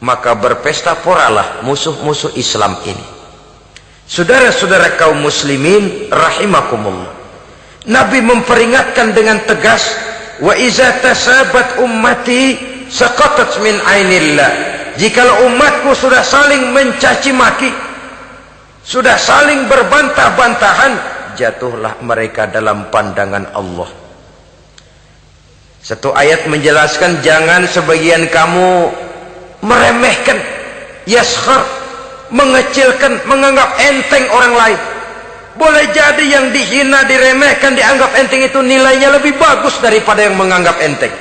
Maka berpesta poralah musuh-musuh Islam ini. Saudara-saudara kaum muslimin rahimakumullah, Nabi memperingatkan dengan tegas, wa iza tasabat ummati saqatat min ainillah. Jikalau umatku sudah saling mencaci maki, sudah saling berbantah-bantahan, jatuhlah mereka dalam pandangan Allah. Satu ayat menjelaskan jangan sebagian kamu meremehkan, yaskhar, mengecilkan, menganggap enteng orang lain. Boleh jadi yang dihina, diremehkan, dianggap enteng itu nilainya lebih bagus daripada yang menganggap enteng.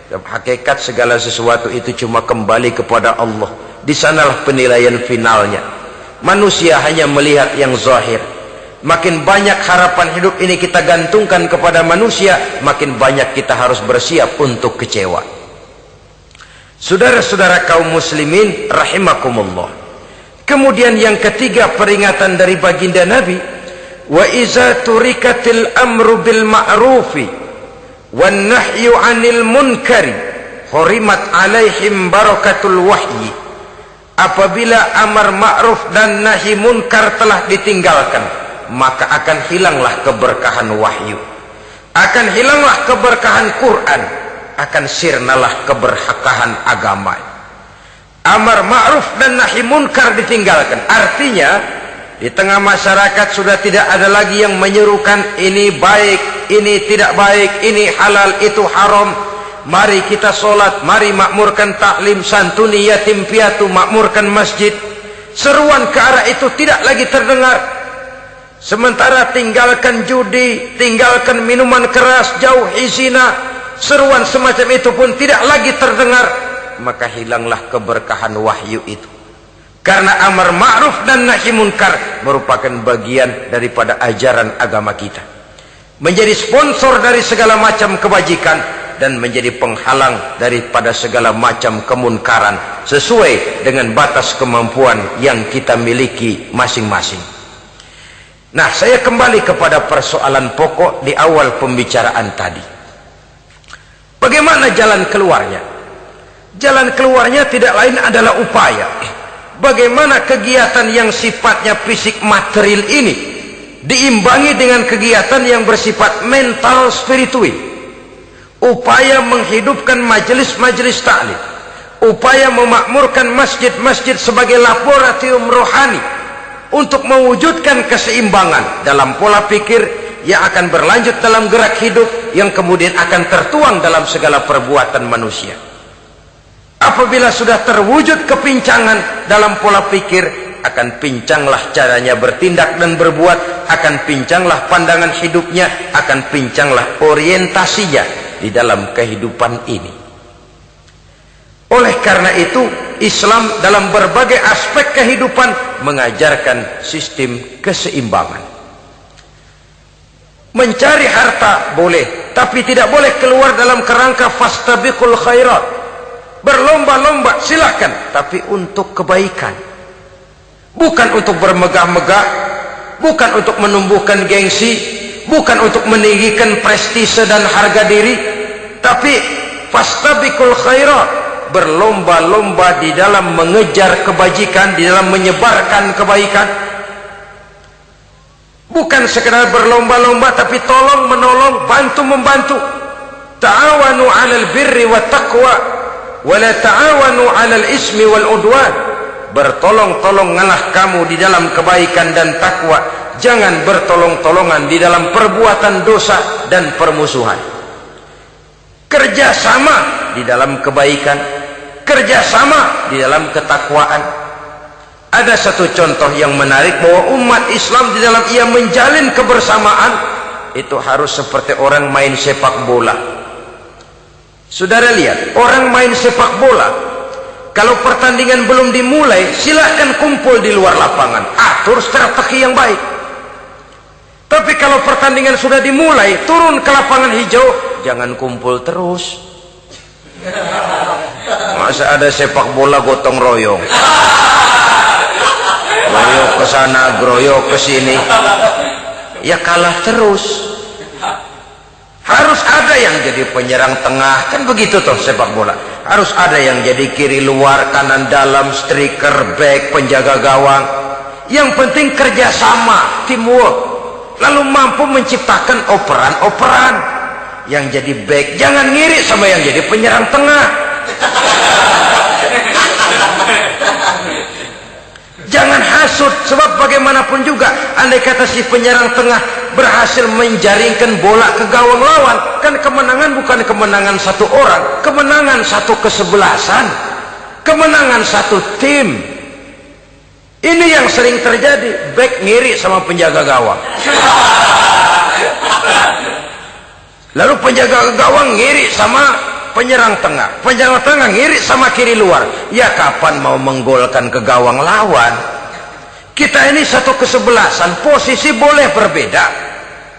Hakikat segala sesuatu itu cuma kembali kepada Allah. Di sanalah penilaian finalnya. Manusia hanya melihat yang zahir. Makin banyak harapan hidup ini kita gantungkan kepada manusia, makin banyak kita harus bersiap untuk kecewa. Saudara-saudara kaum muslimin rahimakumullah. Kemudian yang ketiga peringatan dari baginda Nabi, wa iza turikatil amru bil ma'rufi wan nahyu 'anil munkari hurimat 'alaihim barakatul wahyi. Apabila amar ma'ruf dan nahi munkar telah ditinggalkan, maka akan hilanglah keberkahan wahyu, akan hilanglah keberkahan Quran, akan sirnalah keberkahan agama. Amar ma'ruf dan nahi munkar ditinggalkan, artinya di tengah masyarakat sudah tidak ada lagi yang menyerukan ini baik, ini tidak baik, ini halal, itu haram. Mari kita sholat, mari makmurkan taklim, santuni yatim piatu, makmurkan masjid. Seruan ke arah itu tidak lagi terdengar. Sementara tinggalkan judi, tinggalkan minuman keras, jauhi zina, seruan semacam itu pun tidak lagi terdengar. Maka hilanglah keberkahan wahyu itu. Karena amar ma'ruf dan nahi munkar merupakan bagian daripada ajaran agama kita. Menjadi sponsor dari segala macam kebajikan dan menjadi penghalang daripada segala macam kemunkaran sesuai dengan batas kemampuan yang kita miliki masing-masing. Nah, saya kembali kepada persoalan pokok di awal pembicaraan tadi. Bagaimana jalan keluarnya? Jalan keluarnya tidak lain adalah upaya. Bagaimana kegiatan yang sifatnya fisik material ini diimbangi dengan kegiatan yang bersifat mental spiritual. Upaya menghidupkan majelis-majelis taklim, upaya memakmurkan masjid-masjid sebagai laboratorium rohani untuk mewujudkan keseimbangan dalam pola pikir yang akan berlanjut dalam gerak hidup yang kemudian akan tertuang dalam segala perbuatan manusia. Apabila sudah terwujud kepincangan dalam pola pikir, akan pincanglah caranya bertindak dan berbuat, akan pincanglah pandangan hidupnya, akan pincanglah orientasinya di dalam kehidupan ini. Oleh karena itu, Islam dalam berbagai aspek kehidupan mengajarkan sistem keseimbangan. Mencari harta boleh, tapi tidak boleh keluar dalam kerangka fastabiqul khairat. Berlomba-lomba silahkan, tapi untuk kebaikan, bukan untuk bermegah-megah, bukan untuk menumbuhkan gengsi, bukan untuk meninggikan prestise dan harga diri, tapi fastabiqul khairat, berlomba-lomba di dalam mengejar kebajikan, di dalam menyebarkan kebaikan. Bukan sekedar berlomba-lomba, tapi tolong menolong, bantu membantu. Ta'awanu 'alal birri wat taqwa wala ta'awanu 'alal ismi wal udwan. Bertolong-tolonganlah kamu di dalam kebaikan dan takwa, jangan bertolong-tolongan di dalam perbuatan dosa dan permusuhan. Kerjasama di dalam kebaikan, kerjasama di dalam ketakwaan. Ada satu contoh yang menarik bahwa umat Islam di dalam ia menjalin kebersamaan itu harus seperti orang main sepak bola. Saudara lihat, orang main sepak bola, kalau pertandingan belum dimulai, silahkan kumpul di luar lapangan, atur strategi yang baik. Tapi kalau pertandingan sudah dimulai, turun ke lapangan hijau, jangan kumpul terus. Masa ada sepak bola gotong royong, groyok ke sana, groyok ke sini, ya kalah terus. Harus ada yang jadi penyerang tengah, kan begitu toh sepak bola. Harus ada yang jadi kiri luar, kanan dalam, striker, back, penjaga gawang. Yang penting kerjasama, teamwork, lalu mampu menciptakan operan-operan. Yang jadi back jangan ngiri sama yang jadi penyerang tengah. Jangan hasut, sebab bagaimanapun juga andai kata si penyerang tengah berhasil menjaringkan bola ke gawang lawan, kan kemenangan bukan kemenangan satu orang, kemenangan satu kesebelasan, kemenangan satu tim. Ini yang sering terjadi, back ngiri sama penjaga gawang. Lalu penjaga gawang ngiri sama penyerang tengah, penyerang tengah ngiri sama kiri luar. Ya kapan mau menggolkan ke gawang lawan? Kita ini satu kesebelasan, posisi boleh berbeda.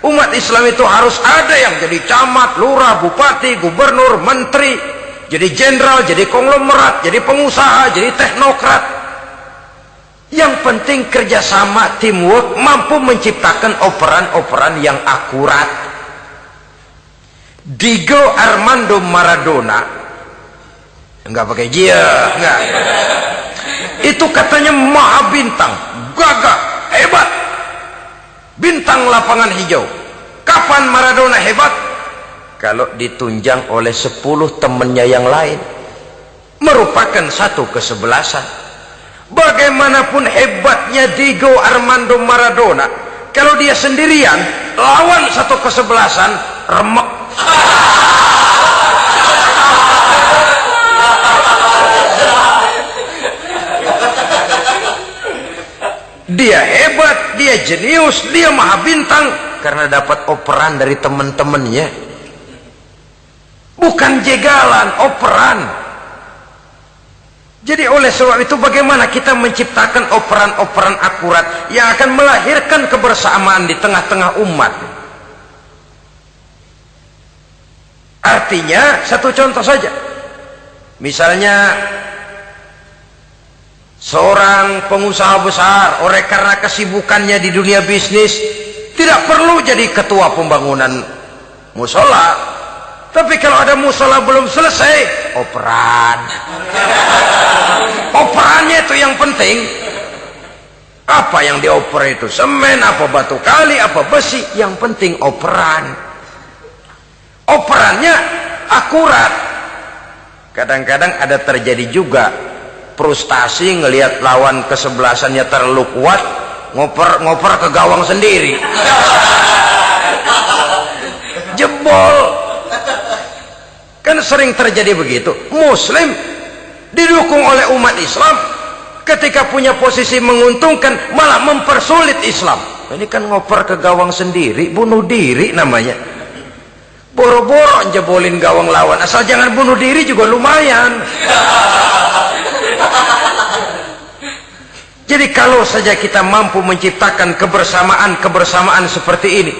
Umat Islam itu harus ada yang jadi camat, lurah, bupati, gubernur, menteri, jadi jenderal, jadi konglomerat, jadi pengusaha, jadi teknokrat. Yang penting kerjasama, teamwork, mampu menciptakan operan-operan yang akurat. Diego Armando Maradona, enggak pakai dia, enggak. Itu katanya maha bintang, gagah, hebat, bintang lapangan hijau. Kapan Maradona hebat? Kalau ditunjang oleh 10 temannya yang lain, merupakan satu kesebelasan. Bagaimanapun hebatnya Diego Armando Maradona, kalau dia sendirian lawan satu kesebelasan, remek. Dia hebat, dia jenius, dia maha bintang karena dapat operan dari teman-temannya. Bukan jegalan, operan. Jadi oleh sebab itu bagaimana kita menciptakan operan-operan akurat yang akan melahirkan kebersamaan di tengah-tengah umat. Artinya satu contoh saja. Misalnya seorang pengusaha besar, oleh karena kesibukannya di dunia bisnis, tidak perlu jadi ketua pembangunan musola. Tapi kalau ada musola belum selesai, operan. Operannya itu yang penting. Apa yang dioper itu? Semen, apa batu kali, apa besi? Yang penting operan. Operannya akurat. Kadang-kadang ada terjadi juga frustasi ngelihat lawan kesebelasannya terlalu kuat, ngoper ke gawang sendiri. Jebol. Kan sering terjadi begitu. Muslim didukung oleh umat Islam, ketika punya posisi menguntungkan malah mempersulit Islam. Ini kan ngoper ke gawang sendiri, bunuh diri namanya. Boro-boro jebolin gawang lawan, asal jangan bunuh diri juga lumayan. Jadi kalau saja kita mampu menciptakan kebersamaan seperti ini,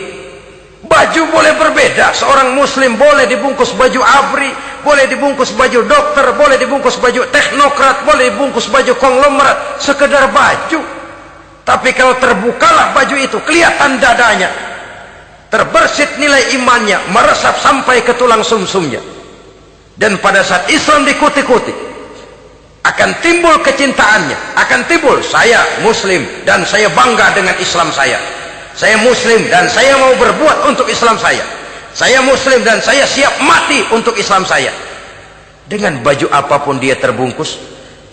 baju boleh berbeda. Seorang muslim boleh dibungkus baju ABRI, boleh dibungkus baju dokter, boleh dibungkus baju teknokrat, boleh dibungkus baju konglomerat, sekedar baju. Tapi kalau terbukalah baju itu, kelihatan dadanya, terbersit nilai imannya, meresap sampai ke tulang sumsumnya. Dan pada saat Islam dikuti-kuti, akan timbul kecintaannya, akan timbul saya muslim dan saya bangga dengan Islam saya. Saya muslim dan saya mau berbuat untuk Islam saya. Saya muslim dan saya siap mati untuk Islam saya. Dengan baju apapun dia terbungkus,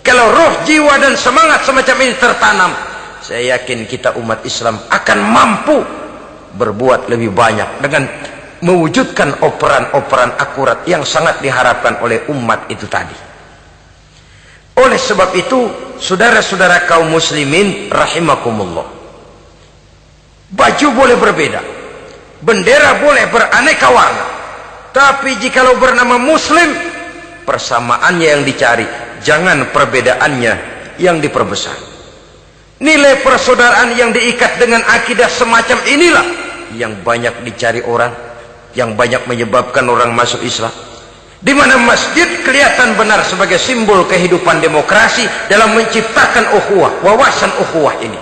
kalau roh, jiwa dan semangat semacam ini tertanam, saya yakin kita umat Islam akan mampu berbuat lebih banyak dengan mewujudkan operan-operan akurat yang sangat diharapkan oleh umat itu tadi. Oleh sebab itu, saudara-saudara kaum muslimin rahimakumullah, baju boleh berbeda, bendera boleh beraneka warna, tapi jikalau bernama muslim, persamaannya yang dicari, jangan perbedaannya yang diperbesar. Nilai persaudaraan yang diikat dengan akidah semacam inilah yang banyak dicari orang, yang banyak menyebabkan orang masuk Islam. Di mana masjid kelihatan benar sebagai simbol kehidupan demokrasi dalam menciptakan ukhuwah, wawasan ukhuwah ini.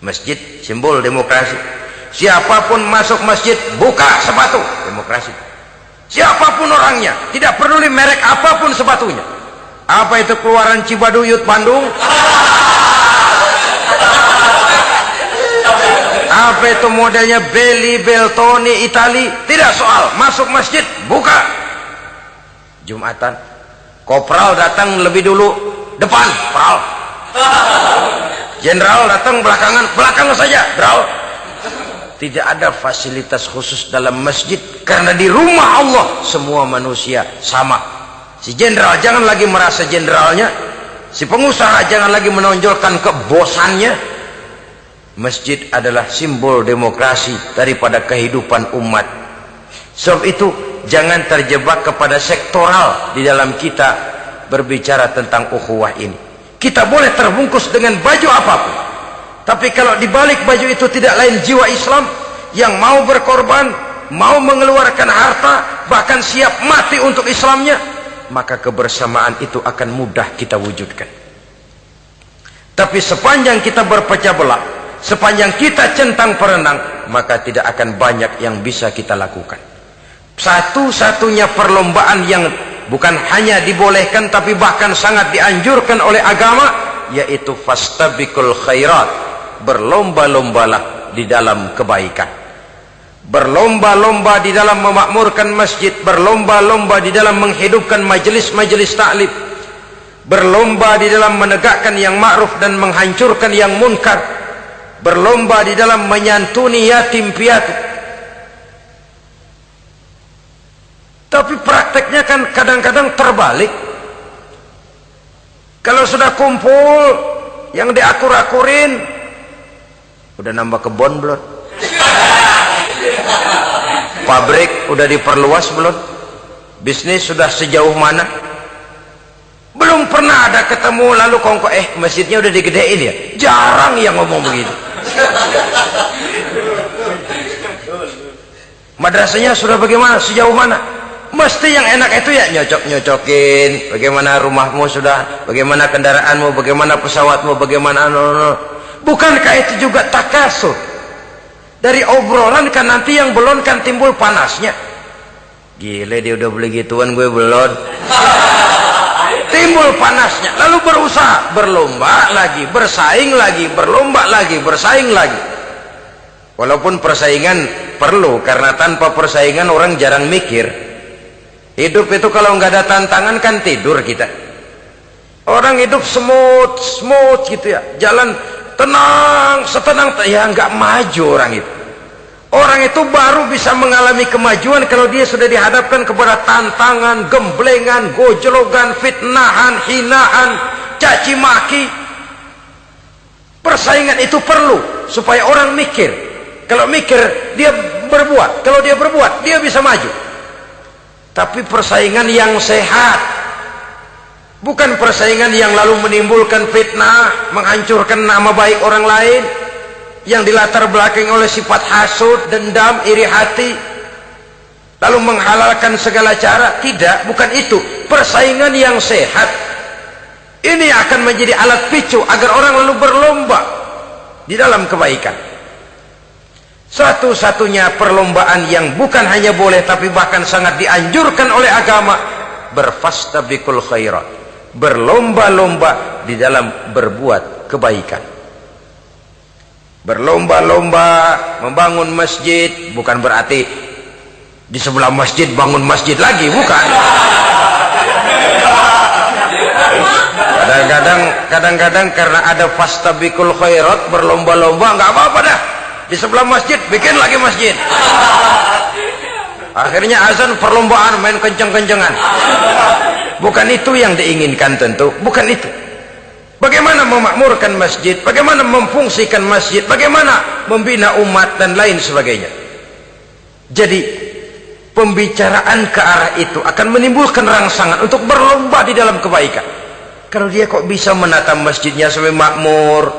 Masjid simbol demokrasi. Siapapun masuk masjid buka sepatu, demokrasi. Siapapun orangnya, tidak peduli merek apapun sepatunya. Apa itu keluaran Cibaduyut Bandung? Apa itu modelnya Belli Beltoni Itali? Tidak soal, masuk masjid buka. Jumatan, kopral datang lebih dulu depan, pral. Jenderal datang belakang saja, bral. Tidak ada fasilitas khusus dalam masjid karena di rumah Allah semua manusia sama. Si jenderal jangan lagi merasa jenderalnya, Si pengusaha jangan lagi menonjolkan kebosannya. Masjid adalah simbol demokrasi daripada kehidupan umat. Sebab itu jangan terjebak kepada sektoral di dalam kita berbicara tentang ukhuwah ini. Kita boleh terbungkus dengan baju apapun, tapi kalau di balik baju itu tidak lain jiwa Islam yang mau berkorban, mau mengeluarkan harta, bahkan siap mati untuk Islamnya, maka kebersamaan itu akan mudah kita wujudkan. Tapi sepanjang kita berpecah belah, sepanjang kita centang perenang, maka tidak akan banyak yang bisa kita lakukan. Satu-satunya perlombaan yang bukan hanya dibolehkan tapi bahkan sangat dianjurkan oleh agama, yaitu fastabiqul khairat, berlomba-lombalah di dalam kebaikan. Berlomba-lomba di dalam memakmurkan masjid, berlomba-lomba di dalam menghidupkan majelis-majelis ta'lim, berlomba di dalam menegakkan yang ma'ruf dan menghancurkan yang munkar, berlomba di dalam menyantuni yatim piatu. Tapi prakteknya kan kadang-kadang terbalik. Kalau sudah kumpul yang diakur-akurin, udah nambah kebon belum? Pabrik udah diperluas belum? Bisnis sudah sejauh mana? Belum pernah ada ketemu lalu kongko masjidnya udah digedein ya. Jarang yang ngomong begitu. Madrasahnya sudah bagaimana? Sejauh mana? Mesti yang enak itu ya nyocok-nyocokin. Bagaimana rumahmu sudah? Bagaimana kendaraanmu? Bagaimana pesawatmu? Bagaimana bukankah itu juga takasur? Dari obrolan kan nanti yang belum kan timbul panasnya. Gile dia udah beli gituan, gue belum. Timbul panasnya, lalu berusaha, berlomba lagi, bersaing lagi, berlomba lagi, bersaing lagi. Walaupun persaingan perlu, karena tanpa persaingan orang jarang mikir. Hidup itu kalau nggak ada tantangan kan tidur kita. Orang hidup smooth gitu ya, jalan tenang, setenang ya nggak maju orang itu. Orang itu baru bisa mengalami kemajuan kalau dia sudah dihadapkan kepada tantangan, gemblengan, gojlogan, fitnahan, hinaan, caci maki. Persaingan itu perlu supaya orang mikir. Kalau mikir dia berbuat, kalau dia berbuat dia bisa maju. Tapi persaingan yang sehat, bukan persaingan yang lalu menimbulkan fitnah, menghancurkan nama baik orang lain, yang dilatar belakangi oleh sifat hasud, dendam, iri hati, lalu menghalalkan segala cara. Tidak, bukan itu. Persaingan yang sehat ini akan menjadi alat picu agar orang lalu berlomba di dalam kebaikan. Satu-satunya perlombaan yang bukan hanya boleh tapi bahkan sangat dianjurkan oleh agama, berfastabiqul khairat, berlomba-lomba di dalam berbuat kebaikan. Berlomba-lomba membangun masjid, bukan berarti di sebelah masjid bangun masjid lagi, bukan. Kadang-kadang karena ada fastabiqul khairat, berlomba-lomba, nggak apa-apa dah. Di sebelah masjid bikin lagi masjid. Akhirnya azan perlombaan main kenceng-kencengan. Bukan itu yang diinginkan tentu, bukan itu. Bagaimana memakmurkan masjid, bagaimana memfungsikan masjid, bagaimana membina umat dan lain sebagainya. Jadi pembicaraan ke arah itu akan menimbulkan rangsangan untuk berlomba di dalam kebaikan. Kalau dia kok bisa menata masjidnya sampai makmur,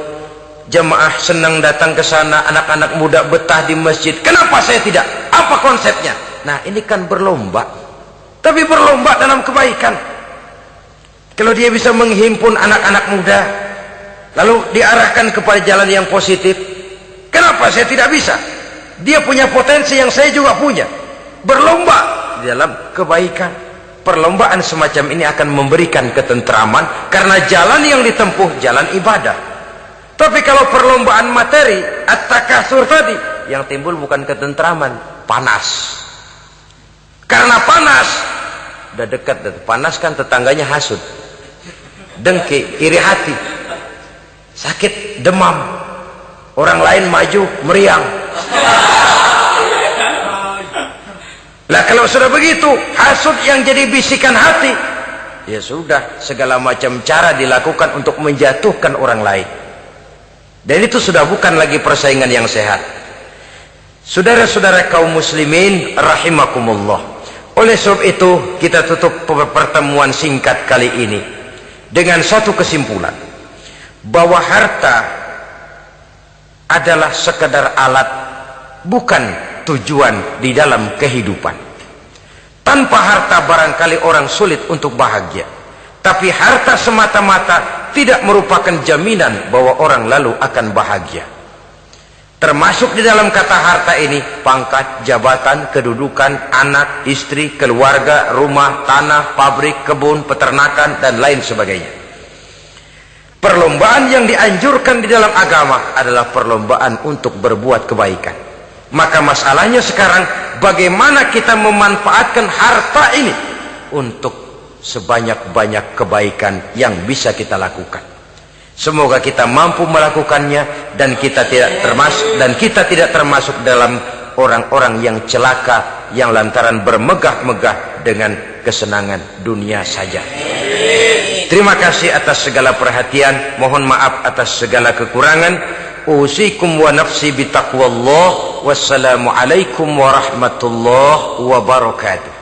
jamaah senang datang ke sana, anak-anak muda betah di masjid, kenapa saya tidak? Apa konsepnya? Nah, ini kan berlomba, tapi berlomba dalam kebaikan. Kalau dia bisa menghimpun anak-anak muda lalu diarahkan kepada jalan yang positif, kenapa saya tidak bisa? Dia punya potensi yang saya juga punya. Berlomba di dalam kebaikan. Perlombaan semacam ini akan memberikan ketentraman karena jalan yang ditempuh jalan ibadah. Tapi kalau perlombaan materi, at-takasur tadi, yang timbul bukan ketentraman, panas. Karena panas, udah dekat, panas kan tetangganya hasud, dengki, iri hati, sakit, demam, orang lain maju, meriang. Lah kalau sudah begitu, hasud yang jadi bisikan hati, ya sudah, segala macam cara dilakukan untuk menjatuhkan orang lain. Dan itu sudah bukan lagi persaingan yang sehat. Saudara-saudara kaum muslimin rahimakumullah. Oleh sebab itu kita tutup pertemuan singkat kali ini dengan satu kesimpulan, bahwa harta adalah sekedar alat, bukan tujuan di dalam kehidupan. Tanpa harta barangkali orang sulit untuk bahagia, tapi harta semata-mata tidak merupakan jaminan bahwa orang lalu akan bahagia. Termasuk di dalam kata harta ini pangkat, jabatan, kedudukan, anak, istri, keluarga, rumah, tanah, pabrik, kebun, peternakan, dan lain sebagainya. Perlombaan yang dianjurkan di dalam agama adalah perlombaan untuk berbuat kebaikan. Maka masalahnya sekarang, bagaimana kita memanfaatkan harta ini untuk sebanyak-banyak kebaikan yang bisa kita lakukan. Semoga kita mampu melakukannya dan kita tidak termasuk dalam orang-orang yang celaka yang lantaran bermegah-megah dengan kesenangan dunia saja. Terima kasih atas segala perhatian, mohon maaf atas segala kekurangan. Usikum wa nafsi bitaqwallah. Wassalamualaikum warahmatullahi wabarakatuh.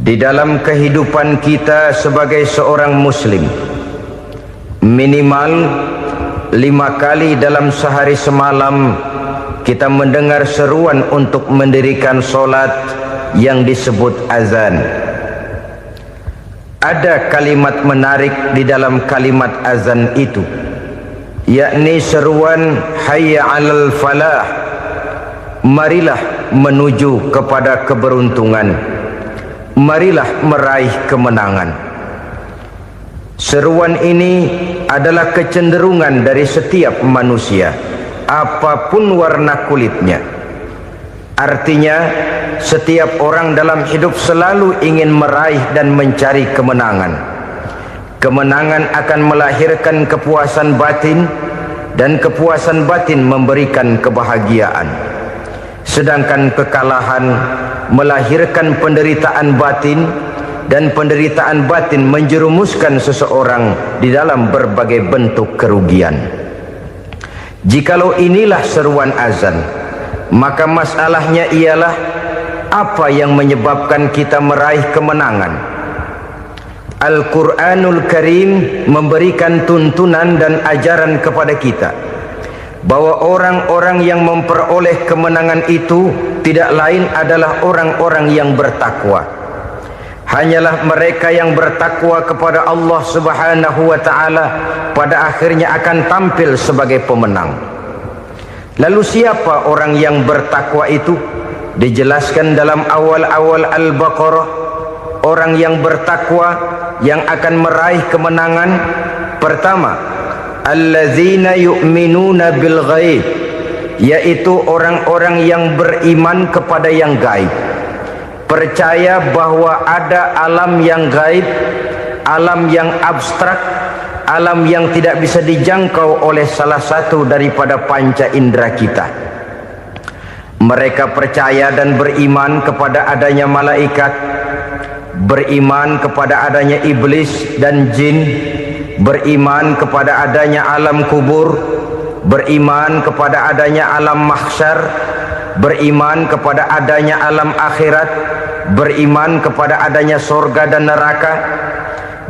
Di dalam kehidupan kita sebagai seorang muslim, minimal 5 kali dalam sehari semalam kita mendengar seruan untuk mendirikan solat yang disebut azan. Ada kalimat menarik di dalam kalimat azan itu, yakni seruan hayya 'alal falah, marilah menuju kepada keberuntungan, marilah meraih kemenangan. Seruan ini adalah kecenderungan dari setiap manusia, apapun warna kulitnya. Artinya, setiap orang dalam hidup selalu ingin meraih dan mencari kemenangan. Kemenangan akan melahirkan kepuasan batin, dan kepuasan batin memberikan kebahagiaan. Sedangkan kekalahan melahirkan penderitaan batin, dan penderitaan batin menjerumuskan seseorang di dalam berbagai bentuk kerugian. Jikalau inilah seruan azan, maka masalahnya ialah apa yang menyebabkan kita meraih kemenangan. Al-Quranul Karim memberikan tuntunan dan ajaran kepada kita bahwa orang-orang yang memperoleh kemenangan itu tidak lain adalah orang-orang yang bertakwa. Hanyalah mereka yang bertakwa kepada Allah Subhanahu wa ta'ala pada akhirnya akan tampil sebagai pemenang. Lalu siapa orang yang bertakwa itu? Dijelaskan dalam awal-awal Al-Baqarah, orang yang bertakwa yang akan meraih kemenangan. Pertama, allazina yu'minuna bil ghaib, yaitu orang-orang yang beriman kepada yang gaib, percaya bahwa ada alam yang gaib, alam yang abstrak, alam yang tidak bisa dijangkau oleh salah satu daripada panca indera kita. Mereka percaya dan beriman kepada adanya malaikat, beriman kepada adanya iblis dan jin, beriman kepada adanya alam kubur, beriman kepada adanya alam mahsyar, beriman kepada adanya alam akhirat, beriman kepada adanya surga dan neraka.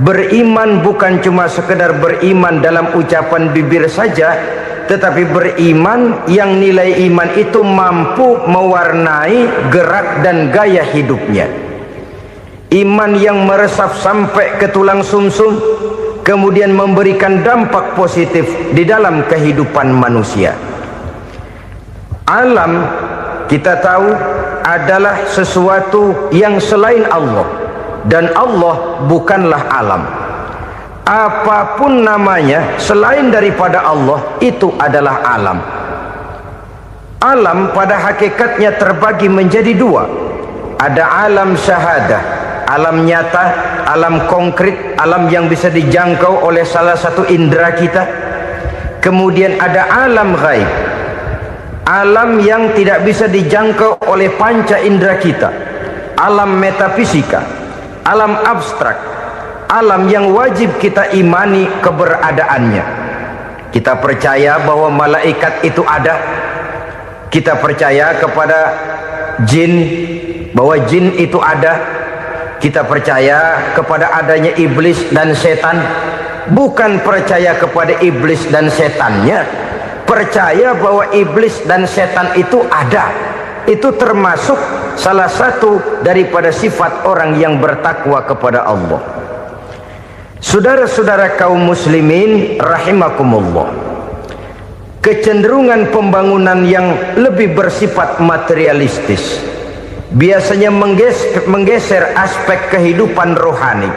Beriman bukan cuma sekedar beriman dalam ucapan bibir saja, tetapi beriman yang nilai iman itu mampu mewarnai gerak dan gaya hidupnya. Iman yang meresap sampai ke tulang sumsum, kemudian memberikan dampak positif di dalam kehidupan manusia. Alam, kita tahu, adalah sesuatu yang selain Allah, dan Allah bukanlah alam. Apapun namanya selain daripada Allah, itu adalah alam. Alam pada hakikatnya terbagi menjadi dua. Ada alam syahadah, alam nyata, alam konkret, alam yang bisa dijangkau oleh salah satu indera kita. Kemudian ada alam ghaib, alam yang tidak bisa dijangkau oleh panca indera kita, alam metafisika, alam abstrak, alam yang wajib kita imani keberadaannya. Kita percaya bahwa malaikat itu ada, kita percaya kepada jin, bahwa jin itu ada, kita percaya kepada adanya iblis dan setan. Bukan percaya kepada iblis dan setannya, percaya bahwa iblis dan setan itu ada. Itu termasuk salah satu daripada sifat orang yang bertakwa kepada Allah. Saudara-saudara kaum muslimin rahimakumullah, kecenderungan pembangunan yang lebih bersifat materialistis biasanya menggeser aspek kehidupan rohani.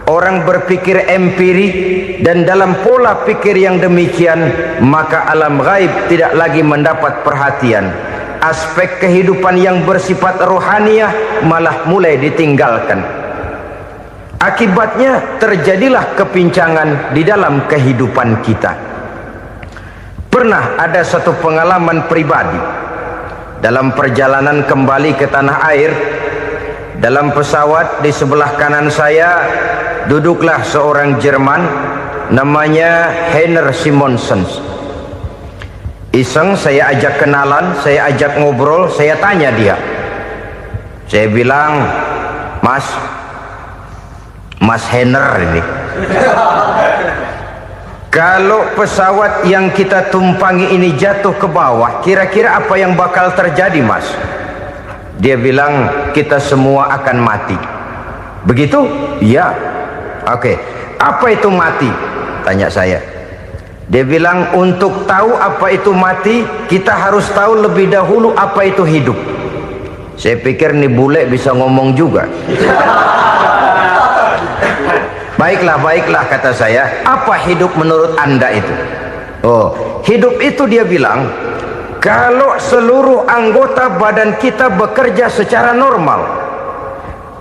Orang berpikir empiri, dan dalam pola pikir yang demikian maka alam gaib tidak lagi mendapat perhatian. Aspek kehidupan yang bersifat rohaniah malah mulai ditinggalkan. Akibatnya terjadilah kepincangan di dalam kehidupan kita. Pernah ada satu pengalaman pribadi dalam perjalanan kembali ke tanah air. Dalam pesawat di sebelah kanan saya duduklah seorang Jerman namanya Heiner Simonsen. Iseng saya ajak kenalan, saya ajak ngobrol, saya tanya dia. Saya bilang, Mas Heiner ini, kalau pesawat yang kita tumpangi ini jatuh ke bawah, kira-kira apa yang bakal terjadi, Mas? Dia bilang, kita semua akan mati. Begitu? Iya. Oke. Apa itu mati? Tanya saya. Dia bilang, untuk tahu apa itu mati, kita harus tahu lebih dahulu apa itu hidup. Saya pikir nih bule bisa ngomong juga. Baiklah kata saya. Apa hidup menurut Anda itu? Oh, hidup itu dia bilang, kalau seluruh anggota badan kita bekerja secara normal,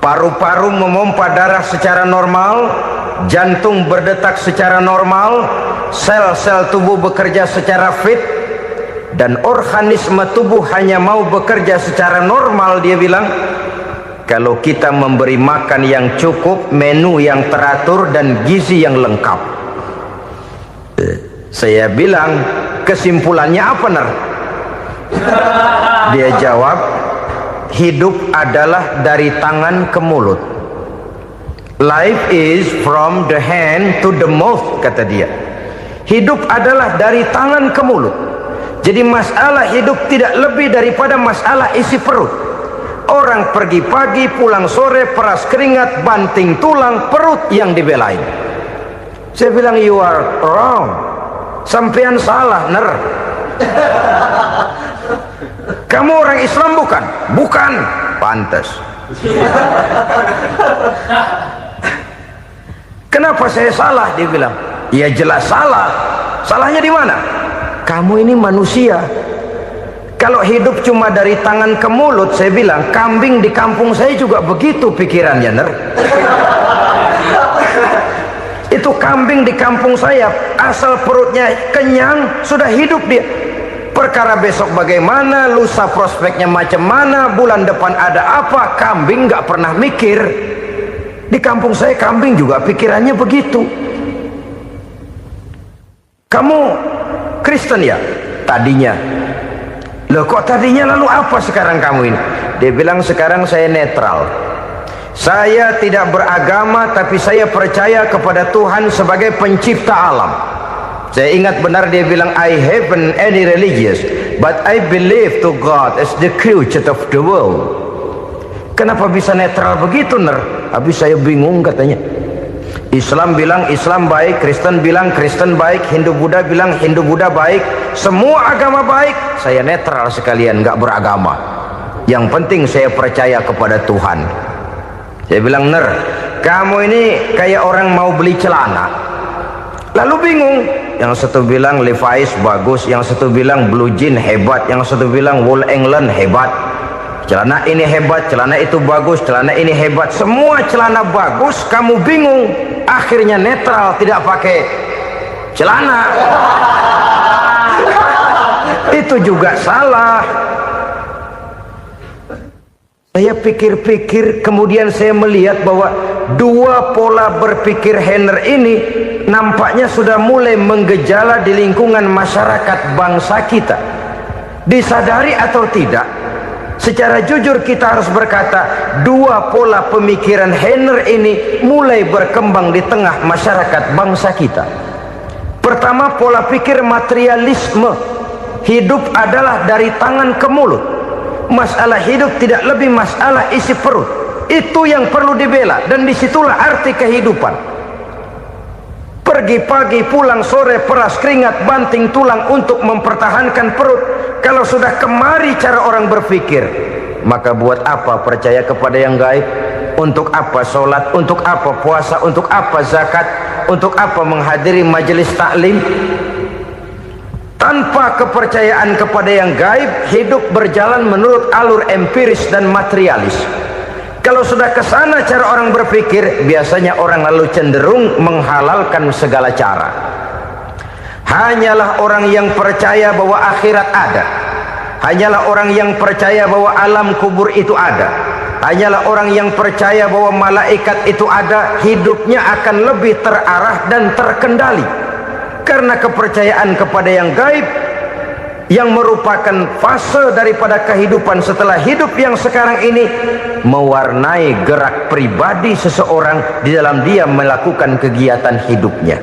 paru-paru memompa darah secara normal, jantung berdetak secara normal, sel-sel tubuh bekerja secara fit, dan organisme tubuh hanya mau bekerja secara normal, dia bilang, kalau kita memberi makan yang cukup, menu yang teratur, dan gizi yang lengkap. Saya bilang, kesimpulannya apa, Ner? Dia jawab, hidup adalah dari tangan ke mulut. Life is from the hand to the mouth, kata dia. Hidup adalah dari tangan ke mulut. Jadi masalah hidup tidak lebih daripada masalah isi perut. Orang pergi pagi, pulang sore, peras keringat, banting tulang, perut yang dibelain. Saya bilang, you are wrong. Sampean salah, Ner. Kamu orang Islam bukan? Bukan. Pantas. Kenapa saya salah? Dia bilang, ya jelas salah. Salahnya di mana? Kamu ini manusia. Kalau hidup cuma dari tangan ke mulut, saya bilang, kambing di kampung saya juga begitu pikirannya, Ner. Itu kambing di kampung saya, asal perutnya kenyang, sudah hidup dia. Perkara besok bagaimana, lusa prospeknya macam mana, bulan depan ada apa, kambing nggak pernah mikir. Di kampung saya kambing juga pikirannya begitu. Kamu Kristen ya? Tadinya. Loh kok tadinya, lalu apa sekarang kamu ini? Dia bilang, sekarang saya netral. Saya tidak beragama, tapi saya percaya kepada Tuhan sebagai pencipta alam. Saya ingat benar dia bilang, I haven't any religious, but I believe to God as the creator of the world. Kenapa bisa netral begitu, Ner? Habis saya bingung katanya. Islam bilang Islam baik, Kristen bilang Kristen baik, Hindu Buddha bilang Hindu Buddha baik, semua agama baik. Saya netral sekalian, nggak beragama. Yang penting saya percaya kepada Tuhan. Saya bilang, Ner, kamu ini kayak orang mau beli celana, lalu bingung. Yang satu bilang Levi's bagus, yang satu bilang Blue Jean hebat, yang satu bilang Wool England hebat. Celana ini hebat, celana itu bagus, celana ini hebat. Semua celana bagus, kamu bingung. Akhirnya netral, tidak pakai celana. itu juga salah. Saya pikir-pikir, kemudian saya melihat bahwa dua pola berpikir Henner ini nampaknya sudah mulai menggejala di lingkungan masyarakat bangsa kita. Disadari atau tidak, secara jujur kita harus berkata, dua pola pemikiran Henner ini mulai berkembang di tengah masyarakat bangsa kita. Pertama, pola pikir materialisme. Hidup adalah dari tangan ke mulut. Masalah hidup tidak lebih masalah isi perut. Itu yang perlu dibela, dan disitulah arti kehidupan. Pergi pagi, pulang sore, peras keringat, banting tulang untuk mempertahankan perut. Kalau sudah kemari cara orang berpikir, maka buat apa percaya kepada yang gaib? Untuk apa sholat? Untuk apa puasa? Untuk apa zakat? Untuk apa menghadiri majelis taklim? Tanpa kepercayaan kepada yang gaib, hidup berjalan menurut alur empiris dan materialis. Kalau sudah ke sana cara orang berpikir, biasanya orang lalu cenderung menghalalkan segala cara. Hanyalah orang yang percaya bahwa akhirat ada, hanyalah orang yang percaya bahwa alam kubur itu ada, hanyalah orang yang percaya bahwa malaikat itu ada, hidupnya akan lebih terarah dan terkendali. Karena kepercayaan kepada yang gaib, yang merupakan fase daripada kehidupan setelah hidup yang sekarang ini, mewarnai gerak pribadi seseorang di dalam dia melakukan kegiatan hidupnya.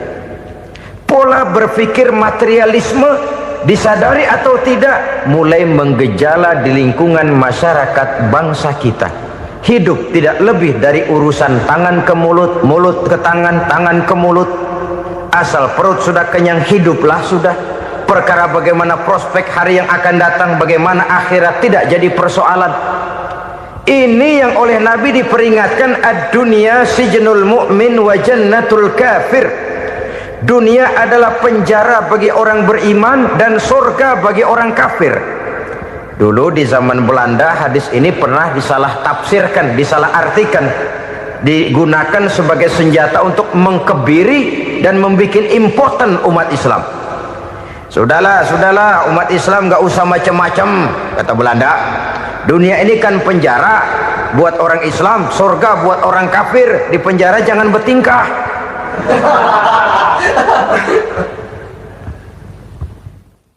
Pola berpikir materialisme, disadari atau tidak, mulai menggejala di lingkungan masyarakat bangsa kita. Hidup tidak lebih dari urusan tangan ke mulut, mulut ke tangan, tangan ke mulut. Asal perut sudah kenyang, hiduplah sudah. Perkara bagaimana prospek hari yang akan datang, bagaimana akhirat, tidak jadi persoalan. Ini yang oleh Nabi diperingatkan, ad-dunya sijnul mu'min wa jannatul kafir. Dunia adalah penjara bagi orang beriman dan surga bagi orang kafir. Dulu di zaman Belanda hadis ini pernah disalah tafsirkan, disalah artikan, digunakan sebagai senjata untuk mengkebiri dan membuat impoten umat Islam. Sudahlah umat Islam gak usah macam-macam, kata Belanda. Dunia ini kan penjara buat orang Islam, surga buat orang kafir. Di penjara jangan bertingkah.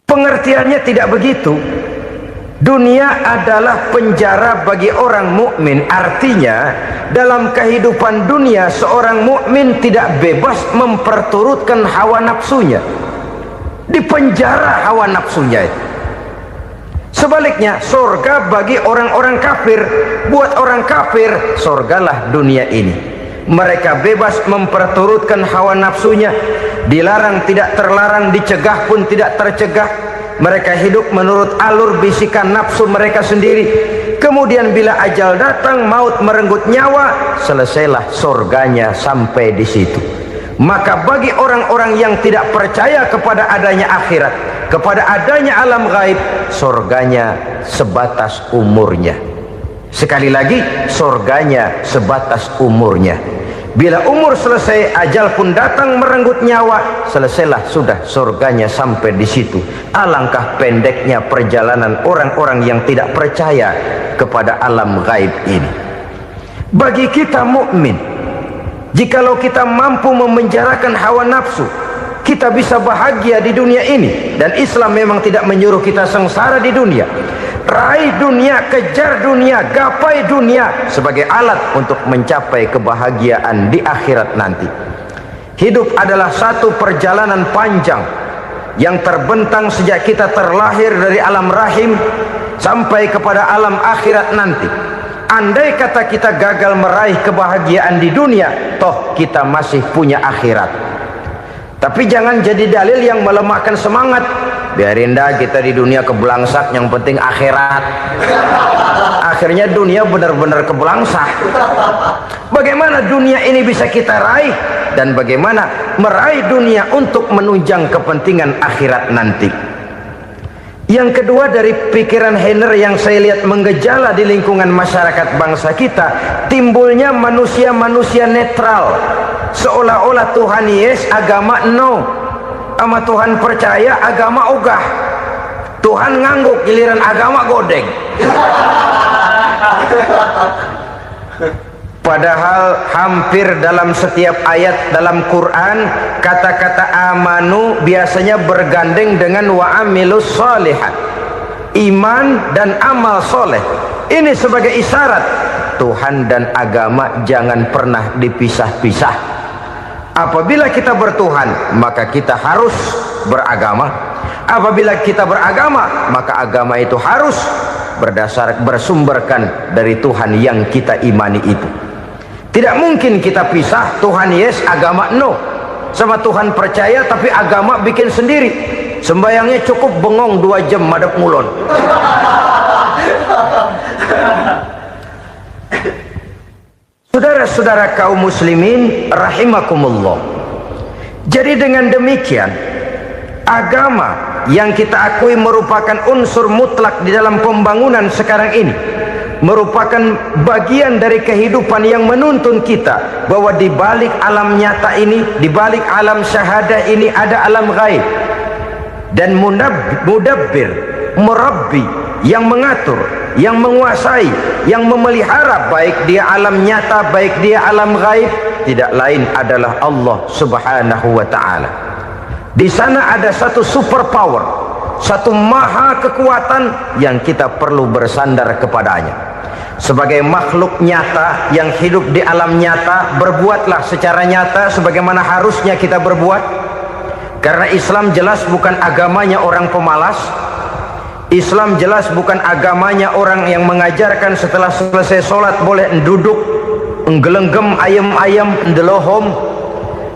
Pengertiannya tidak begitu. Dunia adalah penjara bagi orang mukmin. Artinya dalam kehidupan dunia seorang mukmin tidak bebas memperturutkan hawa nafsunya. Dipenjara hawa nafsunya itu. Sebaliknya surga bagi orang-orang kafir. Buat orang kafir, surgalah dunia ini. Mereka bebas memperturutkan hawa nafsunya. Dilarang tidak terlarang, dicegah pun tidak tercegah. Mereka hidup menurut alur bisikan nafsu mereka sendiri. Kemudian bila ajal datang, maut merenggut nyawa, selesailah surganya sampai di situ. Maka bagi orang-orang yang tidak percaya kepada adanya akhirat, kepada adanya alam gaib, surganya sebatas umurnya. Sekali lagi, surganya sebatas umurnya. Bila umur selesai, ajal pun datang merenggut nyawa, selesailah sudah surganya sampai di situ. Alangkah pendeknya perjalanan orang-orang yang tidak percaya kepada alam gaib ini. Bagi kita mukmin, jikalau kita mampu memenjarakan hawa nafsu, kita bisa bahagia di dunia ini. Dan Islam memang tidak menyuruh kita sengsara di dunia. Raih dunia, kejar dunia, gapai dunia sebagai alat untuk mencapai kebahagiaan di akhirat nanti. Hidup adalah satu perjalanan panjang yang terbentang sejak kita terlahir dari alam rahim sampai kepada alam akhirat nanti. Andai kata kita gagal meraih kebahagiaan di dunia, toh kita masih punya akhirat. Tapi jangan jadi dalil yang melemahkan semangat. Biarin dah kita di dunia kebelangsak, yang penting akhirat. Akhirnya dunia benar-benar kebelangsak. Bagaimana dunia ini bisa kita raih, dan bagaimana meraih dunia untuk menunjang kepentingan akhirat nanti. Yang kedua dari pikiran Henner yang saya lihat menggejala di lingkungan masyarakat bangsa kita, timbulnya manusia-manusia netral. Seolah-olah Tuhan yes, agama no. Sama Tuhan percaya, agama ogah. Tuhan ngangguk, giliran agama godeng. Padahal hampir dalam setiap ayat dalam Quran kata-kata amanu biasanya bergandeng dengan wa amilus sholihat, iman dan amal soleh. Ini sebagai isyarat Tuhan dan agama jangan pernah dipisah-pisah. Apabila kita bertuhan, maka kita harus beragama. Apabila kita beragama, maka agama itu harus bersumberkan dari Tuhan yang kita imani itu. Tidak mungkin kita pisah, Tuhan yes, agama no. Sama Tuhan percaya tapi agama bikin sendiri. Sembayangnya cukup bengong 2 jam madep ngulon. Saudara-saudara kaum muslimin rahimakumullah. Jadi dengan demikian, agama yang kita akui merupakan unsur mutlak di dalam pembangunan sekarang ini, merupakan bagian dari kehidupan yang menuntun kita bahwa di balik alam nyata ini, di balik alam syahadah ini ada alam gaib. Dan mudabbir, murabbi, yang mengatur, yang menguasai, yang memelihara baik dia alam nyata, baik dia alam gaib, tidak lain adalah Allah Subhanahu wa ta'ala. Di sana ada satu super power, satu maha kekuatan yang kita perlu bersandar kepadanya. Sebagai makhluk nyata yang hidup di alam nyata, berbuatlah secara nyata sebagaimana harusnya kita berbuat. Karena Islam jelas bukan agamanya orang pemalas. Islam jelas bukan agamanya orang yang mengajarkan setelah selesai sholat boleh duduk nggelenggem ayam-ayam ndelohom,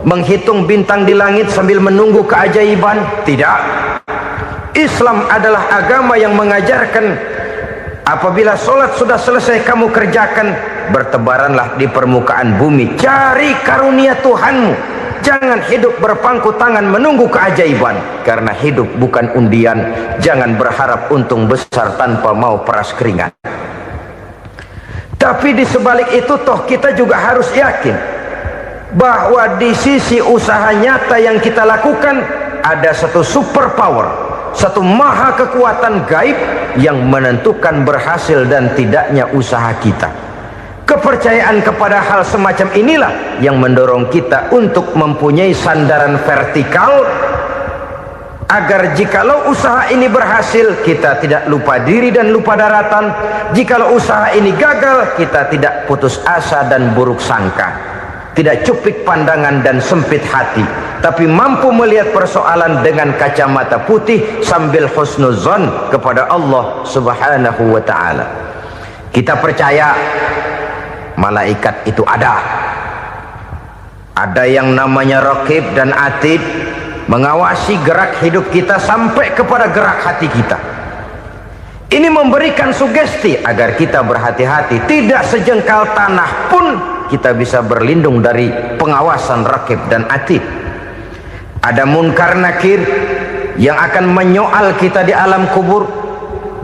menghitung bintang di langit sambil menunggu keajaiban. Tidak. Islam adalah agama yang mengajarkan apabila sholat sudah selesai kamu kerjakan, bertebaranlah di permukaan bumi, cari karunia Tuhanmu. Jangan hidup berpangku tangan menunggu keajaiban, karena hidup bukan undian. Jangan berharap untung besar tanpa mau peras keringat. Tapi di sebalik itu toh kita juga harus yakin bahwa di sisi usaha nyata yang kita lakukan ada satu super power, satu maha kekuatan gaib yang menentukan berhasil dan tidaknya usaha kita. Kepercayaan kepada hal semacam inilah yang mendorong kita untuk mempunyai sandaran vertikal, agar jikalau usaha ini berhasil, kita tidak lupa diri dan lupa daratan. Jikalau usaha ini gagal, kita tidak putus asa dan buruk sangka, tidak cupik pandangan dan sempit hati, tapi mampu melihat persoalan dengan kacamata putih sambil husnuzon kepada Allah Subhanahu wa ta'ala. Kita percaya malaikat itu ada yang namanya raqib dan atid, mengawasi gerak hidup kita sampai kepada gerak hati kita. Ini memberikan sugesti agar kita berhati-hati, tidak sejengkal tanah pun kita bisa berlindung dari pengawasan raqib dan atid. Ada munkar nakir yang akan menyoal kita di alam kubur.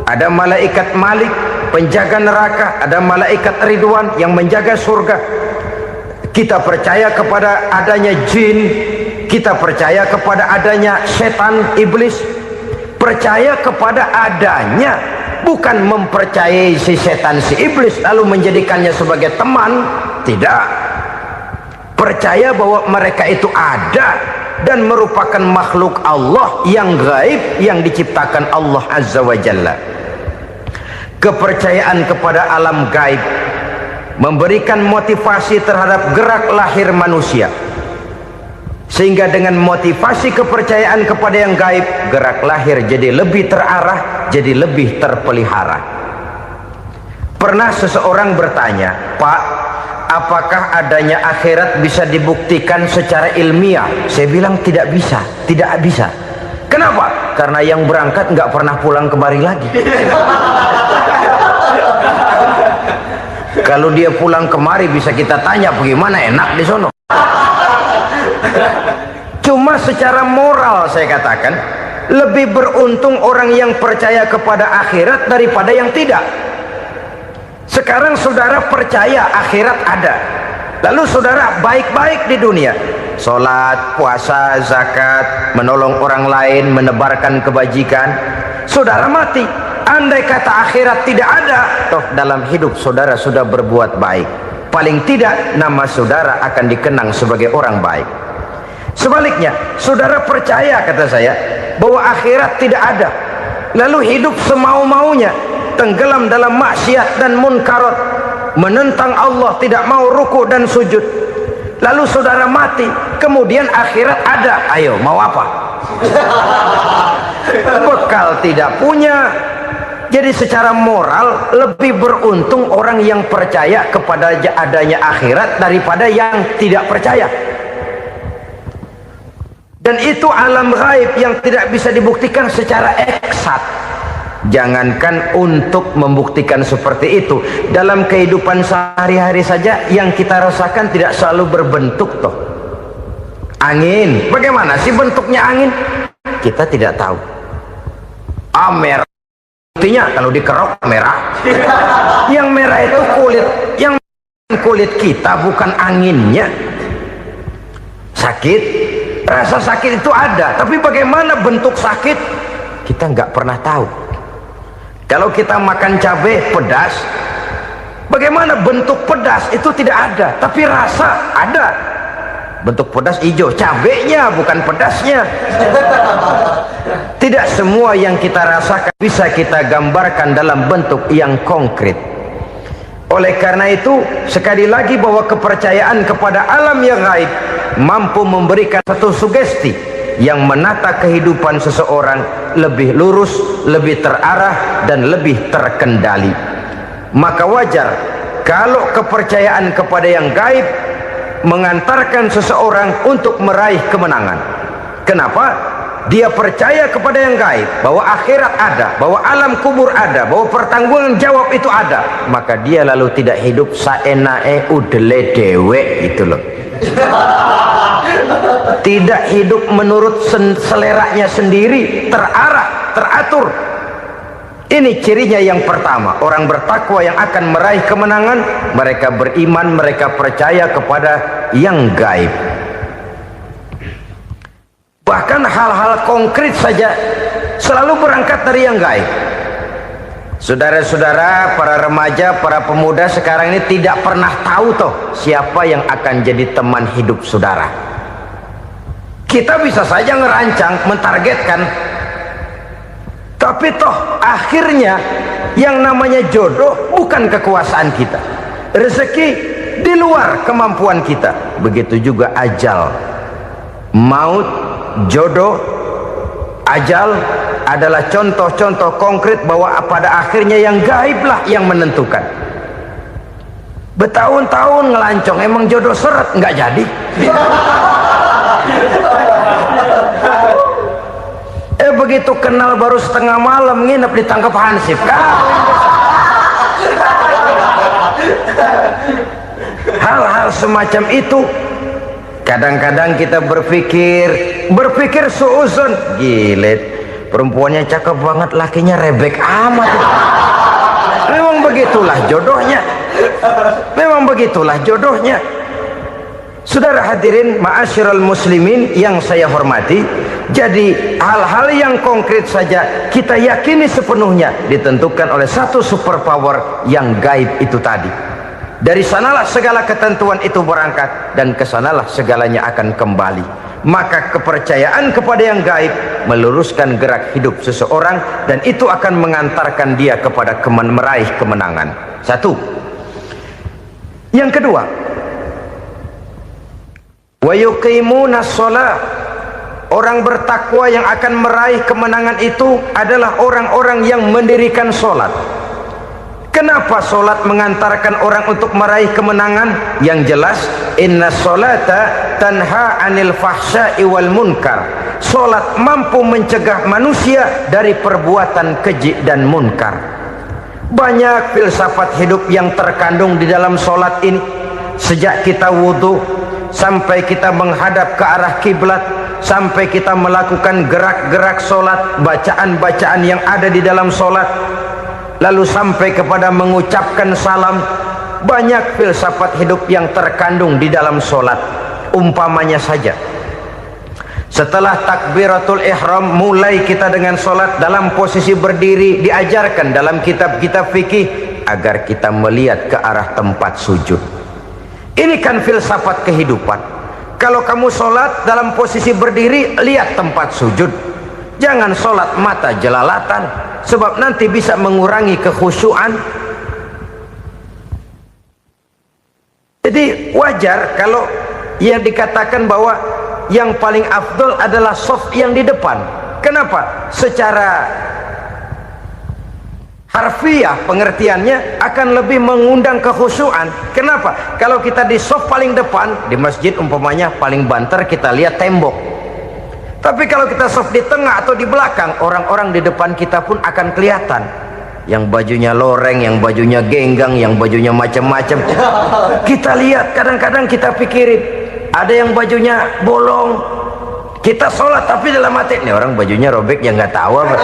Ada malaikat Malik, penjaga neraka. Ada malaikat Ridwan yang menjaga surga. Kita percaya kepada adanya jin, kita percaya kepada adanya setan, iblis. Percaya kepada adanya, bukan mempercayai si setan, si iblis lalu menjadikannya sebagai teman. Tidak. Percaya bahwa mereka itu ada dan merupakan makhluk Allah yang gaib, yang diciptakan Allah Azza wa Jalla. Kepercayaan kepada alam gaib memberikan motivasi terhadap gerak lahir manusia, sehingga dengan motivasi kepercayaan kepada yang gaib, gerak lahir jadi lebih terarah, jadi lebih terpelihara. Pernah seseorang bertanya, "Pak, apakah adanya akhirat bisa dibuktikan secara ilmiah?" Saya bilang tidak bisa, tidak bisa. Kenapa? Karena yang berangkat nggak pernah pulang kembali lagi. Kalau dia pulang kemari bisa kita tanya bagaimana enak di sono. Cuma secara moral saya katakan, lebih beruntung orang yang percaya kepada akhirat daripada yang tidak. Sekarang saudara percaya akhirat ada, lalu saudara baik-baik di dunia, Sholat, puasa, zakat, menolong orang lain, menebarkan kebajikan. Saudara mati, andai kata akhirat tidak ada, toh dalam hidup saudara sudah berbuat baik, paling tidak nama saudara akan dikenang sebagai orang baik. Sebaliknya, saudara percaya, kata saya, bahwa akhirat tidak ada, lalu hidup semau-maunya, tenggelam dalam maksiat dan munkarat, menentang Allah, tidak mau ruku dan sujud. Lalu saudara mati, kemudian akhirat ada, ayo mau apa? Bekal tidak punya. Jadi secara moral lebih beruntung orang yang percaya kepada adanya akhirat daripada yang tidak percaya. Dan itu alam gaib yang tidak bisa dibuktikan secara eksat. Jangankan untuk membuktikan seperti itu, dalam kehidupan sehari-hari saja yang kita rasakan tidak selalu berbentuk toh. Angin, bagaimana sih bentuknya angin? Kita tidak tahu. Merah, buktinya kalau dikerok merah. Yang merah itu kulit, yang kulit kita bukan anginnya. Sakit, rasa sakit itu ada, tapi bagaimana bentuk sakit kita nggak pernah tahu. Kalau kita makan cabai pedas, bagaimana bentuk pedas itu tidak ada, tapi rasa ada. Bentuk pedas hijau, cabainya bukan pedasnya. Tidak semua yang kita rasakan bisa kita gambarkan dalam bentuk yang konkret. Oleh karena itu, sekali lagi bahwa kepercayaan kepada alam yang gaib mampu memberikan satu sugesti yang menata kehidupan seseorang lebih lurus, lebih terarah, dan lebih terkendali. Maka wajar kalau kepercayaan kepada yang gaib mengantarkan seseorang untuk meraih kemenangan. Kenapa? Dia percaya kepada yang gaib, bahwa akhirat ada, bahwa alam kubur ada, bahwa pertanggungan jawab itu ada. Maka dia lalu tidak hidup saenae udele dewe, itu loh. Tidak hidup menurut seleranya sendiri, terarah, teratur. Ini cirinya yang pertama. Orang bertakwa yang akan meraih kemenangan, mereka beriman, mereka percaya kepada yang gaib. Bahkan hal-hal konkret saja selalu berangkat dari yang gaib. Saudara-saudara, para remaja, para pemuda sekarang ini tidak pernah tahu toh siapa yang akan jadi teman hidup saudara. Kita bisa saja ngerancang, mentargetkan, tapi toh akhirnya yang namanya jodoh bukan kekuasaan kita. Rezeki di luar kemampuan kita. Begitu juga ajal, maut, jodoh, ajal adalah contoh-contoh konkret bahwa pada akhirnya yang gaiblah yang menentukan. Bertahun-tahun ngelancong, emang jodoh seret nggak jadi. Begitu kenal baru setengah malam nginep ditangkap hansip. Hal-hal semacam itu kadang-kadang kita berpikir suuzon, gilet, perempuannya cakep banget, lakinya rebek amat. Memang begitulah jodohnya. Memang begitulah jodohnya. Saudara hadirin ma'asyiral muslimin yang saya hormati, jadi hal-hal yang konkret saja kita yakini sepenuhnya ditentukan oleh satu superpower yang gaib itu tadi. Dari sanalah segala ketentuan itu berangkat, dan kesanalah segalanya akan kembali. Maka kepercayaan kepada yang gaib meluruskan gerak hidup seseorang, dan itu akan mengantarkan dia kepada meraih kemenangan. Satu. Yang kedua, wa yuqimuna shalah. Orang bertakwa yang akan meraih kemenangan itu adalah orang-orang yang mendirikan sholat. Kenapa sholat mengantarkan orang untuk meraih kemenangan? Yang jelas, inna sholata tanha anil fahsya'i wal munkar. Sholat mampu mencegah manusia dari perbuatan keji dan munkar. Banyak filsafat hidup yang terkandung di dalam sholat ini. Sejak kita wudhu sampai kita menghadap ke arah kiblat, sampai kita melakukan gerak-gerak sholat, bacaan-bacaan yang ada di dalam sholat, lalu sampai kepada mengucapkan salam. Banyak filsafat hidup yang terkandung di dalam sholat. Umpamanya saja, setelah takbiratul ihram mulai kita dengan solat dalam posisi berdiri, diajarkan dalam kitab-kitab fikih agar kita melihat ke arah tempat sujud. Ini kan filsafat kehidupan. Kalau kamu solat dalam posisi berdiri, lihat tempat sujud. Jangan solat mata jelalatan, sebab nanti bisa mengurangi kekhusyuan. Jadi wajar kalau yang dikatakan bahwa yang paling afdol adalah shaf yang di depan. Kenapa? Secara harfiah pengertiannya akan lebih mengundang kekhusyuan. Kenapa? Kalau kita di shaf paling depan di masjid umpamanya paling banter kita lihat tembok. Tapi kalau kita shaf di tengah atau di belakang, orang-orang di depan kita pun akan kelihatan. Yang bajunya loreng, yang bajunya genggang, yang bajunya macam-macam. Kita lihat, kadang-kadang kita pikirin, ada yang bajunya bolong. Kita sholat tapi dalam hati, nih orang bajunya robek yang nggak tahu apa.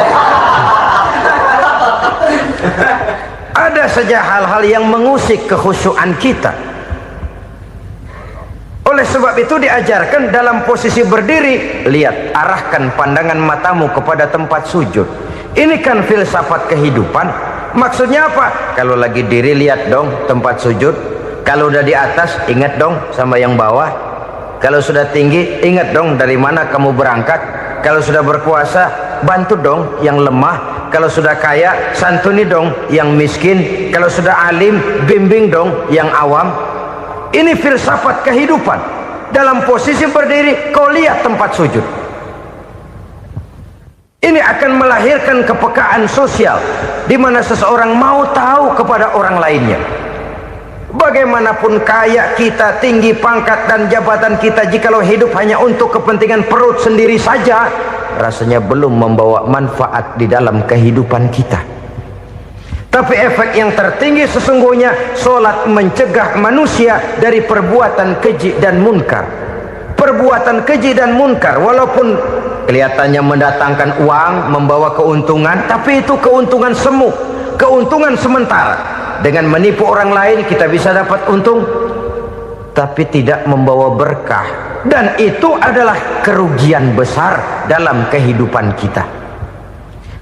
Ada saja hal-hal yang mengusik kekhusyuan kita. Oleh sebab itu diajarkan dalam posisi berdiri, lihat, arahkan pandangan matamu kepada tempat sujud. Ini kan filsafat kehidupan. Maksudnya apa? Kalau lagi diri lihat dong tempat sujud. Kalau udah di atas ingat dong sama yang bawah. Kalau sudah tinggi ingat dong dari mana kamu berangkat. Kalau sudah berkuasa bantu dong yang lemah. Kalau sudah kaya santuni dong yang miskin. Kalau sudah alim bimbing dong yang awam. Ini filsafat kehidupan. Dalam posisi berdiri kau lihat tempat sujud. Ini akan melahirkan kepekaan sosial di mana seseorang mau tahu kepada orang lainnya. Bagaimanapun kaya kita, tinggi pangkat dan jabatan kita, jikalau hidup hanya untuk kepentingan perut sendiri saja, rasanya belum membawa manfaat di dalam kehidupan kita. Tapi efek yang tertinggi sesungguhnya, solat mencegah manusia dari perbuatan keji dan munkar. Perbuatan keji dan munkar walaupun kelihatannya mendatangkan uang, membawa keuntungan, tapi itu keuntungan semu, keuntungan sementara. Dengan menipu orang lain kita bisa dapat untung, tapi tidak membawa berkah, dan itu adalah kerugian besar dalam kehidupan kita.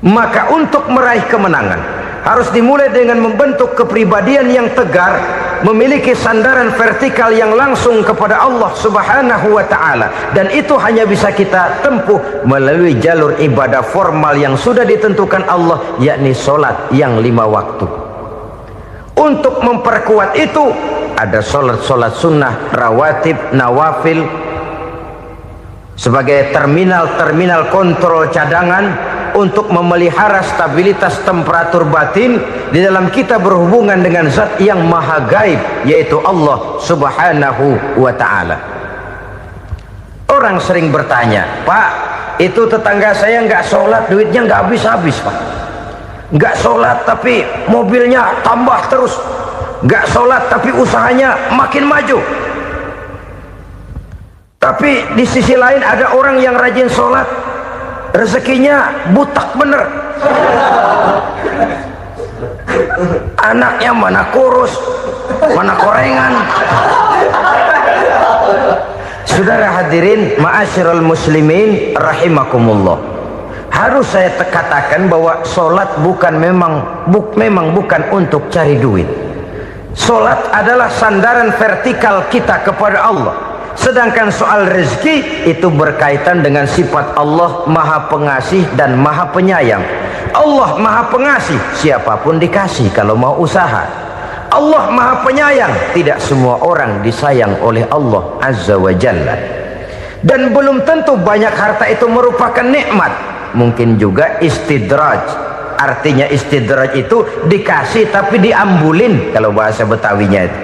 Maka untuk meraih kemenangan harus dimulai dengan membentuk kepribadian yang tegar, memiliki sandaran vertikal yang langsung kepada Allah Subhanahu wa ta'ala, dan itu hanya bisa kita tempuh melalui jalur ibadah formal yang sudah ditentukan Allah, yakni solat yang 5 waktu. Untuk memperkuat itu ada solat-solat sunnah, rawatib, nawafil sebagai terminal kontrol cadangan untuk memelihara stabilitas temperatur batin di dalam kita berhubungan dengan zat yang maha gaib, yaitu Allah Subhanahu wa ta'ala. Orang sering bertanya, Pak, itu tetangga saya nggak sholat, duitnya nggak habis-habis, Pak. Nggak sholat tapi mobilnya tambah terus, nggak sholat tapi usahanya makin maju. Tapi di sisi lain ada orang yang rajin sholat, rezekinya butak bener. Anaknya mana kurus, mana korengan. Saudara hadirin ma'asyiral muslimin rahimakumullah, harus saya katakan bahwa solat memang bukan untuk cari duit. Solat adalah sandaran vertikal kita kepada Allah. Sedangkan soal rezeki itu berkaitan dengan sifat Allah maha pengasih dan maha penyayang. Allah maha pengasih, siapapun dikasih kalau mau usaha. Allah maha penyayang, tidak semua orang disayang oleh Allah Azza wa Jalla. Dan belum tentu banyak harta itu merupakan nikmat. Mungkin juga istidraj. Artinya istidraj itu dikasih tapi diambulin, kalau bahasa Betawinya itu.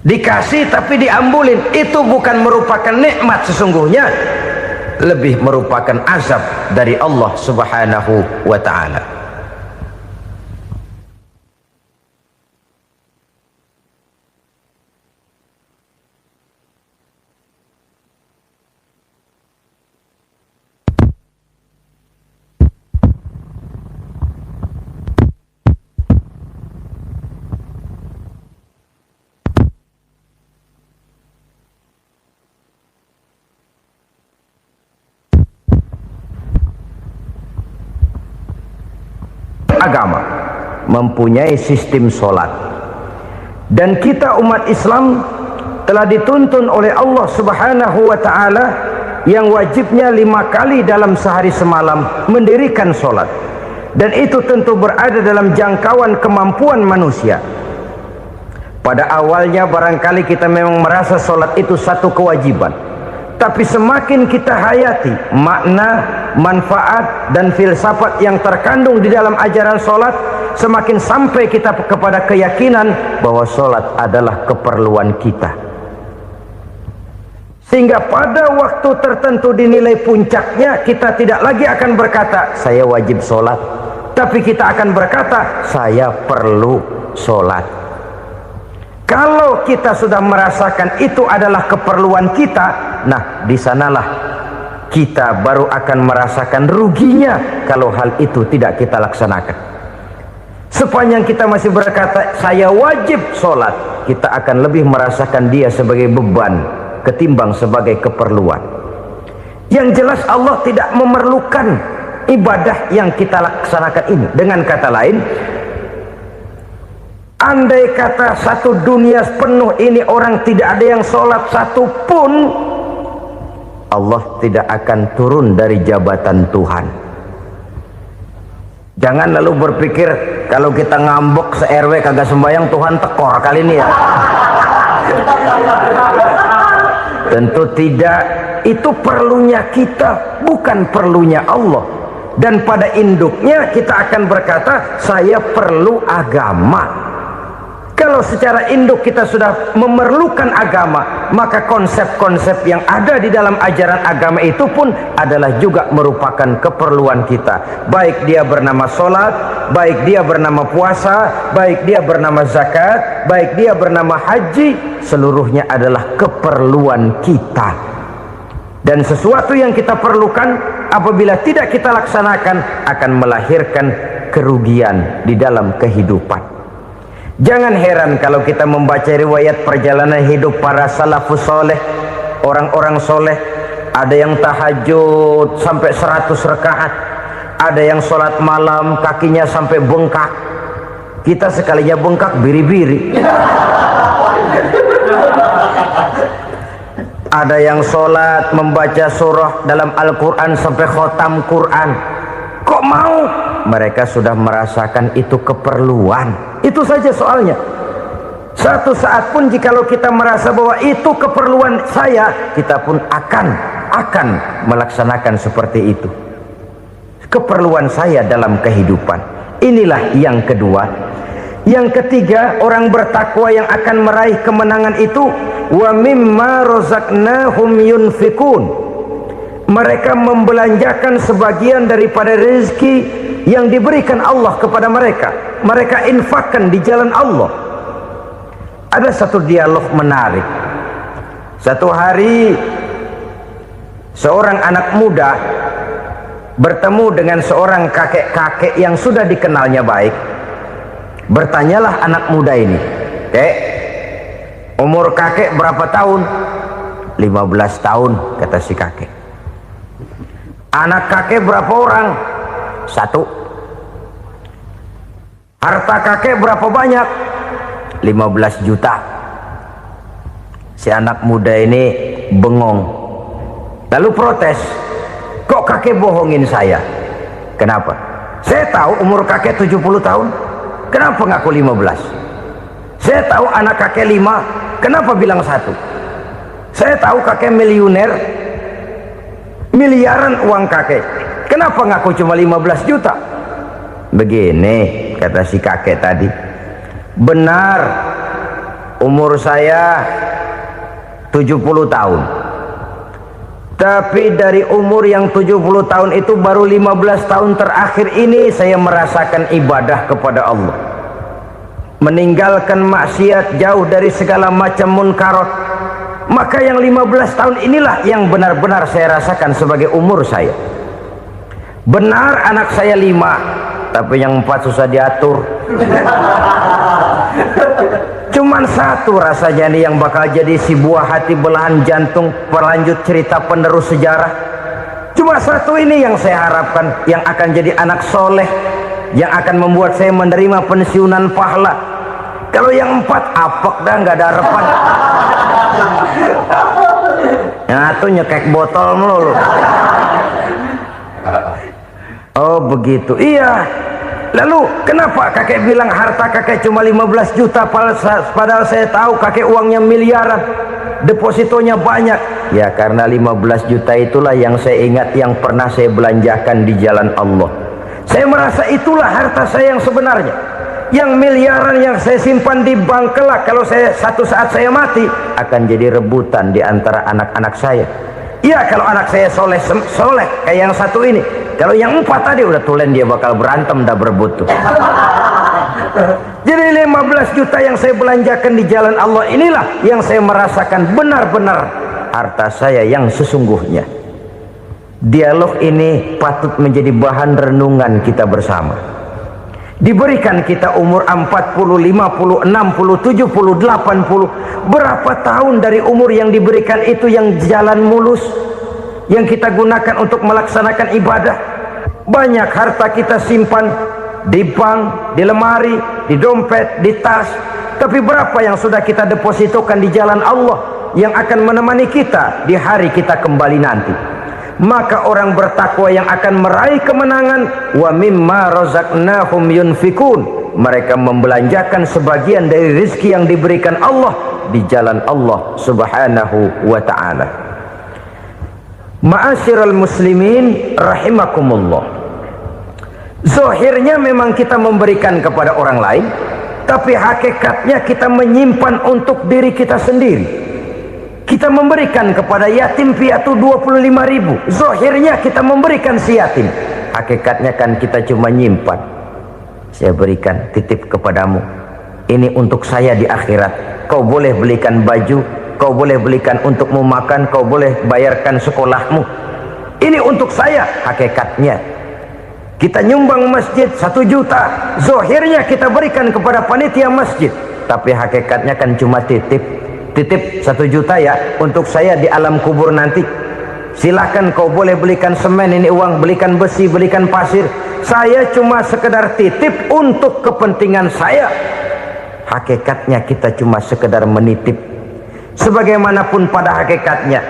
Dikasih tapi diambulin, itu bukan merupakan nikmat sesungguhnya, lebih merupakan azab dari Allah Subhanahu wa ta'ala. agama mempunyai sistem sholat. Dan kita umat Islam telah dituntun oleh Allah Subhanahu wa ta'ala yang wajibnya 5 kali dalam sehari semalam mendirikan sholat. Dan itu tentu berada dalam jangkauan kemampuan manusia. Pada awalnya barangkali kita memang merasa sholat itu satu kewajiban, tapi semakin kita hayati makna, manfaat dan filsafat yang terkandung di dalam ajaran sholat, semakin sampai kita kepada keyakinan bahwa sholat adalah keperluan kita. Sehingga pada waktu tertentu dinilai puncaknya, kita tidak lagi akan berkata saya wajib sholat, tapi kita akan berkata saya perlu sholat. Kalau kita sudah merasakan itu adalah keperluan kita, nah di sanalah kita baru akan merasakan ruginya kalau hal itu tidak kita laksanakan. Sepanjang kita masih berkata saya wajib sholat, kita akan lebih merasakan dia sebagai beban ketimbang sebagai keperluan. Yang jelas Allah tidak memerlukan ibadah yang kita laksanakan ini. Dengan kata lain, andai kata satu dunia penuh ini orang tidak ada yang sholat satu pun, Allah tidak akan turun dari jabatan Tuhan. Jangan lalu berpikir kalau kita ngambek se-RW kagak sembahyang Tuhan tekor kali ini ya. Tentu tidak. Itu perlunya kita, bukan perlunya Allah. Dan pada induknya kita akan berkata saya perlu agama. Kalau secara induk kita sudah memerlukan agama, maka konsep-konsep yang ada di dalam ajaran agama itu pun adalah juga merupakan keperluan kita. Baik dia bernama sholat, baik dia bernama puasa, baik dia bernama zakat, baik dia bernama haji, seluruhnya adalah keperluan kita. Dan sesuatu yang kita perlukan apabila tidak kita laksanakan akan melahirkan kerugian di dalam kehidupan. Jangan heran kalau kita membaca riwayat perjalanan hidup para salafus soleh, orang-orang soleh. Ada yang tahajud sampai 100 rakaat, ada yang sholat malam kakinya sampai bengkak. Kita sekalinya bengkak biri-biri. Ada yang sholat membaca surah dalam Al-Quran sampai khotam Quran. Kok mau? Mereka sudah merasakan itu keperluan. Itu saja soalnya. Satu saat pun jikalau kita merasa bahwa itu keperluan saya, kita pun akan melaksanakan seperti itu. Keperluan saya dalam kehidupan. Inilah yang kedua. Yang ketiga, orang bertakwa yang akan meraih kemenangan itu, wa mimma razaqnahum yunfikun. Mereka membelanjakan sebagian daripada rezeki yang diberikan Allah kepada mereka. Mereka infakkan di jalan Allah. Ada satu dialog menarik. Satu hari seorang anak muda bertemu dengan seorang kakek-kakek yang sudah dikenalnya baik. Bertanyalah anak muda ini, "Kek, umur kakek berapa tahun?" 15 tahun, kata si kakek. "Anak kakek berapa orang?" 1. "Harta kakek berapa banyak?" 15 juta. Si anak muda ini bengong, lalu protes, "Kok kakek bohongin saya?" "Kenapa?" "Saya tahu umur kakek 70 tahun. Kenapa ngaku 15? Saya tahu anak kakek 5. Kenapa bilang 1? Saya tahu kakek miliuner, miliaran uang kakek. Kenapa ngaku cuma 15 juta? Begini, kata si kakek tadi. Benar, umur saya 70 tahun. Tapi dari umur yang 70 tahun itu baru 15 tahun terakhir ini saya merasakan ibadah kepada Allah. Meninggalkan maksiat, jauh dari segala macam munkarat. Maka yang 15 tahun inilah yang benar-benar saya rasakan sebagai umur saya. Benar anak saya 5, tapi yang 4 susah diatur. Cuman 1 rasanya nih yang bakal jadi si buah hati belahan jantung berlanjut cerita penerus sejarah. Cuma 1 ini yang saya harapkan yang akan jadi anak soleh, yang akan membuat saya menerima pensiunan pahala. Kalau yang 4 apek dah, nggak ada harapan. Yang satu nyekek botol mulu. Oh begitu, iya. Lalu kenapa kakek bilang harta kakek cuma 15 juta padahal saya tahu kakek uangnya miliaran, depositonya banyak? Ya karena 15 juta itulah yang saya ingat yang pernah saya belanjakan di jalan Allah. Saya merasa itulah harta saya yang sebenarnya. Yang miliaran yang saya simpan di bank kelak kalau satu saat saya mati akan jadi rebutan di antara anak-anak saya. Iya kalau anak saya soleh kayak yang satu ini. Kalau yang 4 tadi udah tulen dia bakal berantem dah berebut tuh. Jadi 15 juta yang saya belanjakan di jalan Allah inilah yang saya merasakan benar-benar harta saya yang sesungguhnya. Dialog ini patut menjadi bahan renungan kita bersama. Diberikan kita umur 40, 50, 60, 70, 80. Berapa tahun dari umur yang diberikan itu yang jalan mulus, yang kita gunakan untuk melaksanakan ibadah? Banyak harta kita simpan di bank, di lemari, di dompet, di tas. Tapi berapa yang sudah kita depositokan di jalan Allah yang akan menemani kita di hari kita kembali nanti? Maka orang bertakwa yang akan meraih kemenangan, wa mimma razaqnahum yunfikun, mereka membelanjakan sebagian dari rezeki yang diberikan Allah di jalan Allah subhanahu wa ta'ala. Ma'asyiral muslimin rahimakumullah, zahirnya memang kita memberikan kepada orang lain, tapi hakikatnya kita menyimpan untuk diri kita sendiri. Kita memberikan kepada yatim piatu 25.000. Zahirnya kita memberikan si yatim, hakikatnya kan kita cuma nyimpan. Saya berikan, titip kepadamu, ini untuk saya di akhirat. Kau boleh belikan baju, kau boleh belikan untukmu makan, kau boleh bayarkan sekolahmu. Ini untuk saya. Hakikatnya kita nyumbang masjid 1 juta, zahirnya kita berikan kepada panitia masjid, tapi hakikatnya kan cuma titip 1 juta ya untuk saya di alam kubur nanti. Silahkan kau boleh belikan semen, ini uang, belikan besi, belikan pasir. Saya cuma sekedar titip untuk kepentingan saya. Hakikatnya kita cuma sekedar menitip. Sebagaimanapun pada hakikatnya,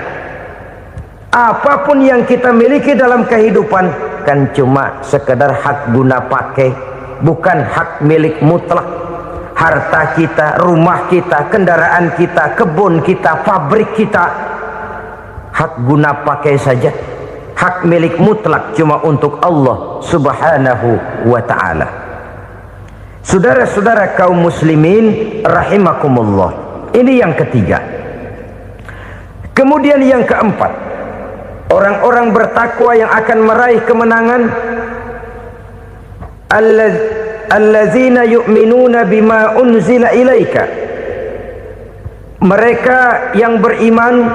apapun yang kita miliki dalam kehidupan kan cuma sekedar hak guna pakai, bukan hak milik mutlak. Harta kita, rumah kita, kendaraan kita, kebun kita, pabrik kita, hak guna pakai saja. Hak milik mutlak cuma untuk Allah subhanahu wa ta'ala. Saudara-saudara kaum muslimin rahimakumullah, ini yang ketiga. Kemudian yang keempat, orang-orang bertakwa yang akan meraih kemenangan, allazina yu'minuna bima unzila ilaika, mereka yang beriman,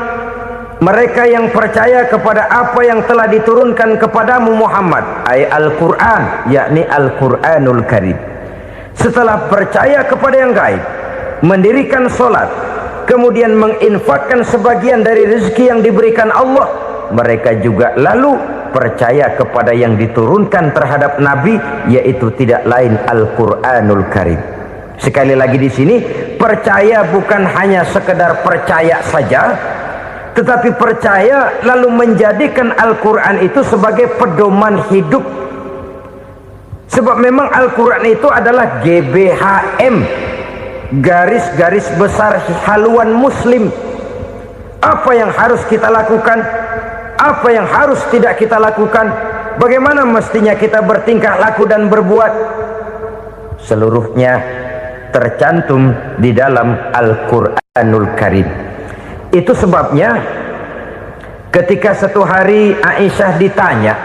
mereka yang percaya kepada apa yang telah diturunkan kepadamu Muhammad, ay Al-Quran, yakni Al-Quranul Karim. Setelah percaya kepada yang gaib, mendirikan solat, kemudian menginfakkan sebagian dari rezeki yang diberikan Allah, mereka juga lalu percaya kepada yang diturunkan terhadap Nabi, yaitu tidak lain Al-Quranul Karim. Sekali lagi di sini, percaya bukan hanya sekedar percaya saja, tetapi percaya lalu menjadikan Al-Quran itu sebagai pedoman hidup. Sebab memang Al-Quran itu adalah GBHM, garis-garis besar haluan muslim. Apa yang harus kita lakukan, apa yang harus tidak kita lakukan, bagaimana mestinya kita bertingkah laku dan berbuat, seluruhnya tercantum di dalam Al-Quranul Karim. Itu sebabnya ketika satu hari Aisyah ditanya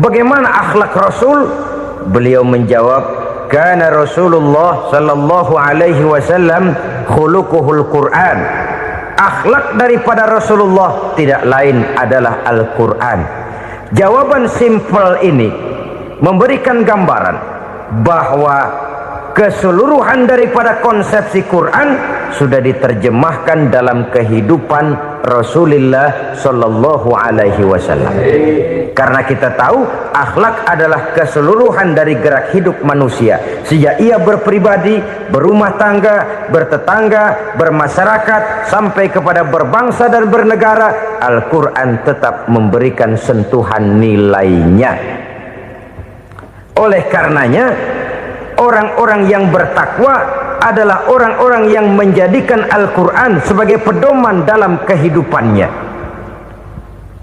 bagaimana akhlak Rasul, beliau menjawab, kana Rasulullah sallallahu alaihi wasallam khuluquhul Quran. Akhlak daripada Rasulullah tidak lain adalah Al-Quran. Jawaban simpel ini memberikan gambaran bahwa keseluruhan daripada konsepsi Quran sudah diterjemahkan dalam kehidupan Rasulullah sallallahu alaihi wasallam. Karena kita tahu akhlak adalah keseluruhan dari gerak hidup manusia. Sejak ia berpribadi, berumah tangga, bertetangga, bermasyarakat, sampai kepada berbangsa dan bernegara, Al-Quran tetap memberikan sentuhan nilainya. Oleh karenanya, orang-orang yang bertakwa adalah orang-orang yang menjadikan Al-Quran sebagai pedoman dalam kehidupannya.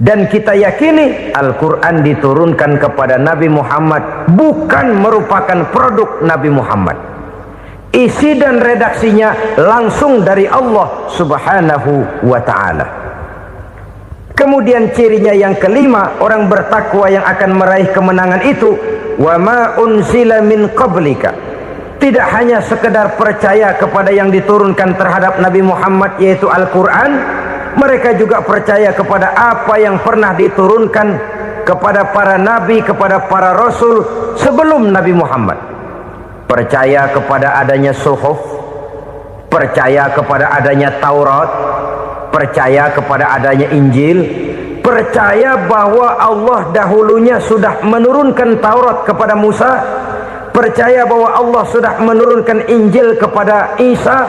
Dan kita yakini Al-Quran diturunkan kepada Nabi Muhammad bukan merupakan produk Nabi Muhammad. Isi dan redaksinya langsung dari Allah subhanahu wa ta'ala. Kemudian cirinya yang kelima, orang bertakwa yang akan meraih kemenangan itu, wa ma unsila min qablika. Tidak hanya sekedar percaya kepada yang diturunkan terhadap Nabi Muhammad yaitu Al-Quran, mereka juga percaya kepada apa yang pernah diturunkan kepada para nabi, kepada para rasul sebelum Nabi Muhammad. Percaya kepada adanya suhuf, percaya kepada adanya Taurat, percaya kepada adanya Injil, percaya bahwa Allah dahulunya sudah menurunkan Taurat kepada Musa, percaya bahwa Allah sudah menurunkan Injil kepada Isa,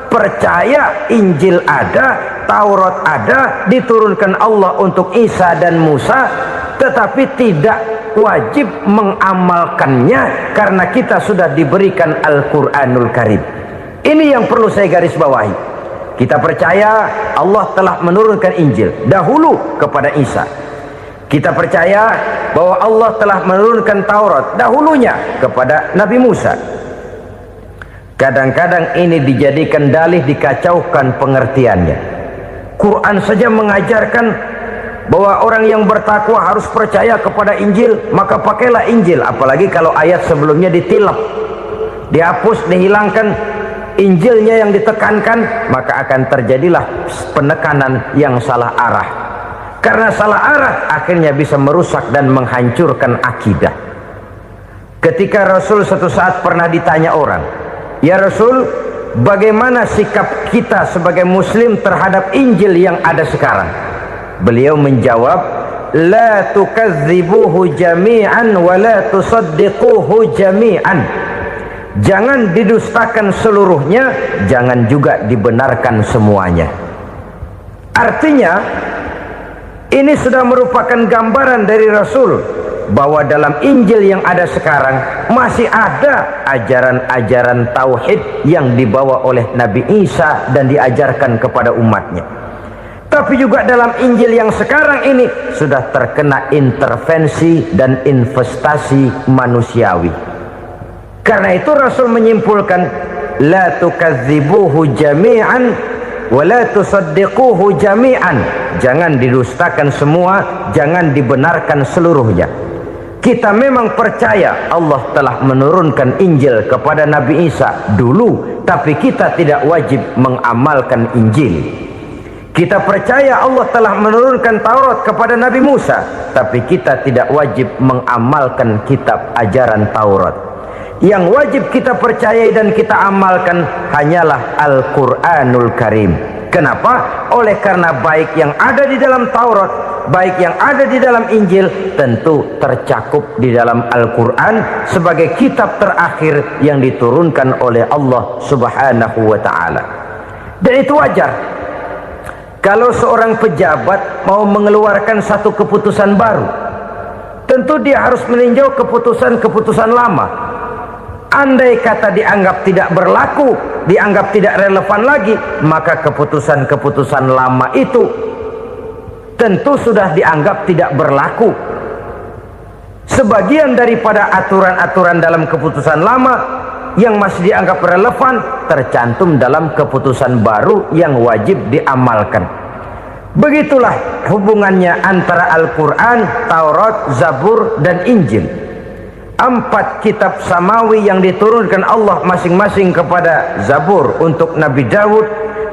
percaya Injil ada, Taurat ada, diturunkan Allah untuk Isa dan Musa, tetapi tidak wajib mengamalkannya karena kita sudah diberikan Al-Quranul Karim. Ini yang perlu saya garis bawahi. Kita percaya Allah telah menurunkan Injil dahulu kepada Isa. Kita percaya bahwa Allah telah menurunkan Taurat dahulunya kepada Nabi Musa. Kadang-kadang ini dijadikan dalih, dikacaukan pengertiannya. Quran saja mengajarkan bahwa orang yang bertakwa harus percaya kepada Injil, maka pakailah Injil. Apalagi kalau ayat sebelumnya ditilap, dihapus, dihilangkan, Injilnya yang ditekankan, maka akan terjadilah penekanan yang salah arah. Karena salah arah akhirnya bisa merusak dan menghancurkan akidah. Ketika Rasul suatu saat pernah ditanya orang, "Ya Rasul, bagaimana sikap kita sebagai muslim terhadap Injil yang ada sekarang?" Beliau menjawab, "La tukadzibuhu jami'an wa la tusaddiquhu jami'an." Jangan didustakan seluruhnya, jangan juga dibenarkan semuanya. Artinya, ini sudah merupakan gambaran dari Rasul bahwa dalam Injil yang ada sekarang masih ada ajaran-ajaran tauhid yang dibawa oleh Nabi Isa dan diajarkan kepada umatnya. Tapi juga dalam Injil yang sekarang ini sudah terkena intervensi dan investasi manusiawi. Karena itu Rasul menyimpulkan, la tukadzibuhu jami'an wa la tusaddiquhu jami'an. Jangan didustakan semua, jangan dibenarkan seluruhnya. Kita memang percaya Allah telah menurunkan Injil kepada Nabi Isa dulu, tapi kita tidak wajib mengamalkan Injil. Kita percaya Allah telah menurunkan Taurat kepada Nabi Musa, tapi kita tidak wajib mengamalkan kitab ajaran Taurat. Yang wajib kita percayai dan kita amalkan hanyalah Al-Quranul Karim. Kenapa? Oleh karena baik yang ada di dalam Taurat, baik yang ada di dalam Injil, tentu tercakup di dalam Al-Quran sebagai kitab terakhir yang diturunkan oleh Allah subhanahu wa ta'ala. Dan itu wajar. Kalau seorang pejabat mau mengeluarkan satu keputusan baru, tentu dia harus meninjau keputusan-keputusan lama. Andai kata dianggap tidak berlaku, dianggap tidak relevan lagi, maka keputusan-keputusan lama itu tentu sudah dianggap tidak berlaku. Sebagian daripada aturan-aturan dalam keputusan lama yang masih dianggap relevan tercantum dalam keputusan baru yang wajib diamalkan. Begitulah hubungannya antara Al-Quran, Taurat, Zabur, dan Injil. 4 kitab samawi yang diturunkan Allah masing-masing kepada Zabur untuk Nabi Daud,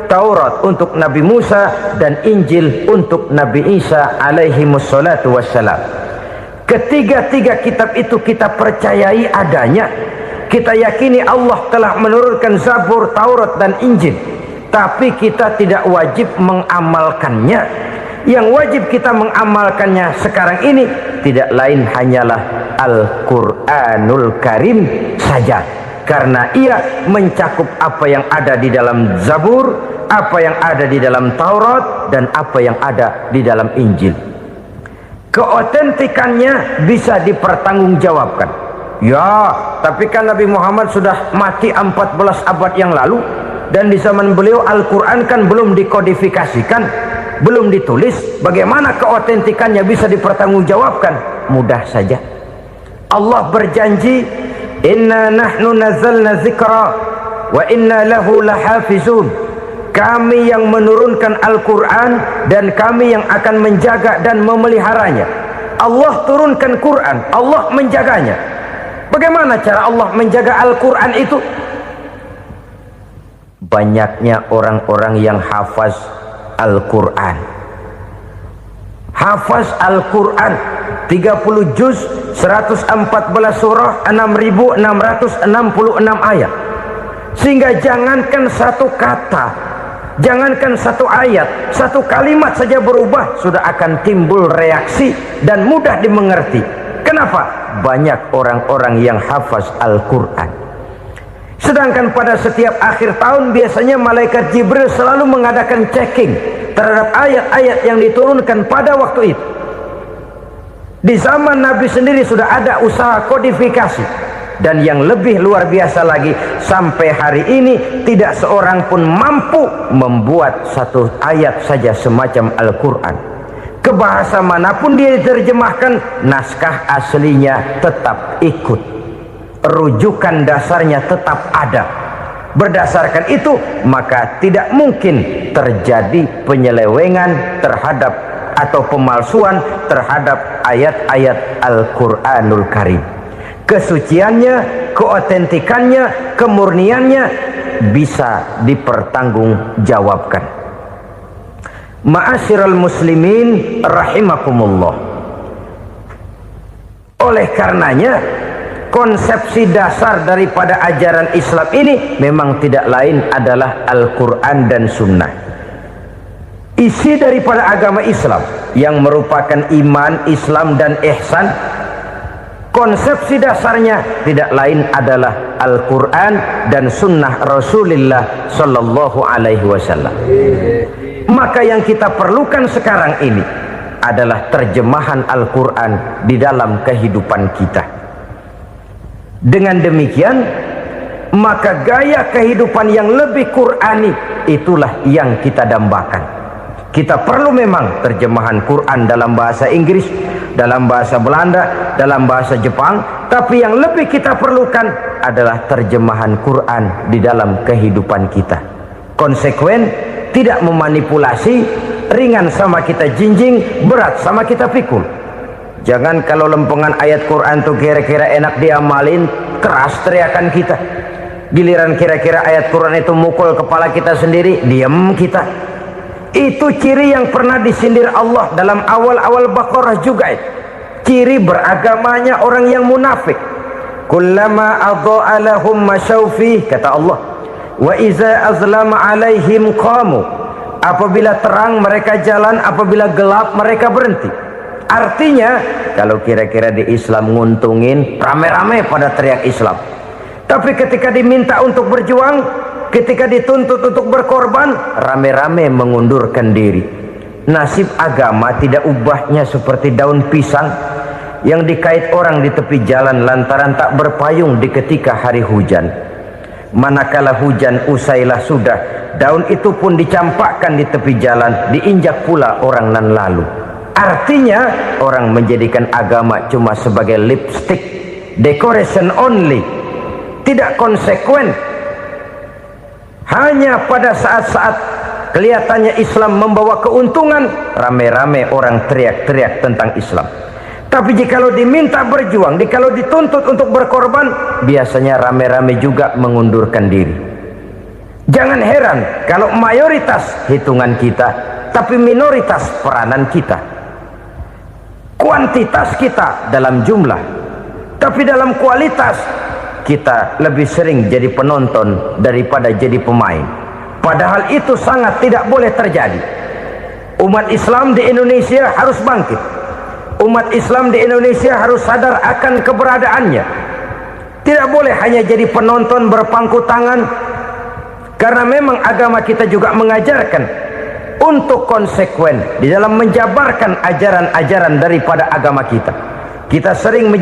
Taurat untuk Nabi Musa, dan Injil untuk Nabi Isa alaihi wassalatu wassalam. Ketiga-tiga kitab itu kita percayai adanya. Kita yakini Allah telah menurunkan Zabur, Taurat, dan Injil. tapi kita tidak wajib mengamalkannya. Yang wajib kita mengamalkannya sekarang ini tidak lain hanyalah Al-Quranul Karim saja, karena ia mencakup apa yang ada di dalam Zabur, apa yang ada di dalam Taurat, dan apa yang ada di dalam Injil. Keotentikannya bisa dipertanggungjawabkan. Ya, tapi kan Nabi Muhammad sudah mati 14 abad yang lalu, dan di zaman beliau Al-Quran kan belum dikodifikasikan, belum ditulis. Bagaimana keotentikannya bisa dipertanggungjawabkan? Mudah saja. Allah berjanji, inna nahnu nazzalna dzikra wa inna lahu lahafizun. Kami yang menurunkan Al-Quran dan kami yang akan menjaga dan memeliharanya. Allah turunkan Quran, Allah menjaganya. Bagaimana cara Allah menjaga Al-Quran itu? Banyaknya orang-orang yang hafaz Al-Quran. Hafaz Al-Quran 30 juz, 114 surah, 6.666 ayat. Sehingga jangankan satu kata, jangankan satu ayat, satu kalimat saja berubah sudah akan timbul reaksi dan mudah dimengerti. Kenapa? Banyak orang-orang yang hafaz Al-Quran. Sedangkan pada setiap akhir tahun biasanya malaikat Jibril selalu mengadakan checking terhadap ayat-ayat yang diturunkan pada waktu itu. Di zaman Nabi sendiri sudah ada usaha kodifikasi. Dan yang lebih luar biasa lagi, sampai hari ini tidak seorang pun mampu membuat satu ayat saja semacam Al-Quran. Ke bahasa manapun dia diterjemahkan, naskah aslinya tetap ikut, rujukan dasarnya tetap ada. Berdasarkan itu maka tidak mungkin terjadi penyelewengan terhadap atau pemalsuan terhadap ayat-ayat Al-Quranul Karim. Kesuciannya, keotentikannya, kemurniannya bisa dipertanggungjawabkan. Ma'asyiral muslimin rahimakumullah. Oleh karenanya, konsepsi dasar daripada ajaran Islam ini memang tidak lain adalah Al-Quran dan Sunnah. Isi daripada agama Islam yang merupakan iman, Islam dan ihsan, konsepsi dasarnya tidak lain adalah Al-Quran dan Sunnah Rasulullah Sallallahu Alaihi Wasallam. Maka yang kita perlukan sekarang ini adalah terjemahan Al-Quran di dalam kehidupan kita. Dengan demikian, maka gaya kehidupan yang lebih Qurani itulah yang kita dambakan. Kita perlu memang terjemahan Quran dalam bahasa Inggris, dalam bahasa Belanda, dalam bahasa Jepang, tapi yang lebih kita perlukan adalah terjemahan Quran di dalam kehidupan kita. Konsekuen, tidak memanipulasi, ringan sama kita jinjing, berat sama kita pikul. Jangan kalau lempengan ayat Quran tuh kira-kira enak diamalin, keras teriakan kita. Giliran kira-kira ayat Quran itu mukul kepala kita sendiri, diam kita. Itu ciri yang pernah disindir Allah dalam awal-awal Baqarah juga. Ciri beragamanya orang yang munafik. Kullama adha'a lahum masyawfih, kata Allah, wa iza azlama alaihim qamu. Apabila terang mereka jalan, apabila gelap mereka berhenti. Artinya kalau kira-kira di Islam nguntungin, rame-rame pada teriak Islam. Tapi ketika diminta untuk berjuang, ketika dituntut untuk berkorban, rame-rame mengundurkan diri. Nasib agama tidak ubahnya seperti daun pisang yang dikait orang di tepi jalan lantaran tak berpayung di ketika hari hujan. Manakala hujan usailah sudah, daun itu pun dicampakkan di tepi jalan, diinjak pula orang nan lalu. Artinya orang menjadikan agama cuma sebagai lipstick, decoration only, tidak konsekuen. Hanya pada saat-saat kelihatannya Islam membawa keuntungan, rame-rame orang teriak-teriak tentang Islam. Tapi jikalau diminta berjuang, jikalau dituntut untuk berkorban, biasanya rame-rame juga mengundurkan diri. Jangan heran kalau mayoritas hitungan kita, tapi minoritas peranan kita. Kuantitas kita dalam jumlah, tapi dalam kualitas kita lebih sering jadi penonton daripada jadi pemain. Padahal itu sangat tidak boleh terjadi. Umat Islam di Indonesia harus bangkit. Umat Islam di Indonesia harus sadar akan keberadaannya. Tidak boleh hanya jadi penonton berpangku tangan, karena memang agama kita juga mengajarkan untuk konsekuen di dalam menjabarkan ajaran-ajaran daripada agama kita. Kita sering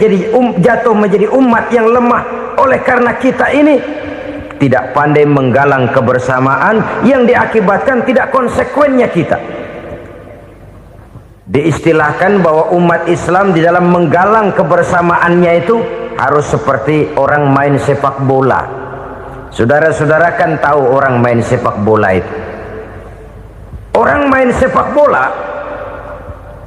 jatuh menjadi umat yang lemah oleh karena kita ini tidak pandai menggalang kebersamaan yang diakibatkan tidak konsekuennya kita. Diistilahkan bahwa umat Islam di dalam menggalang kebersamaannya itu harus seperti orang main sepak bola. Saudara-saudara kan tahu orang main sepak bola itu. Orang main sepak bola,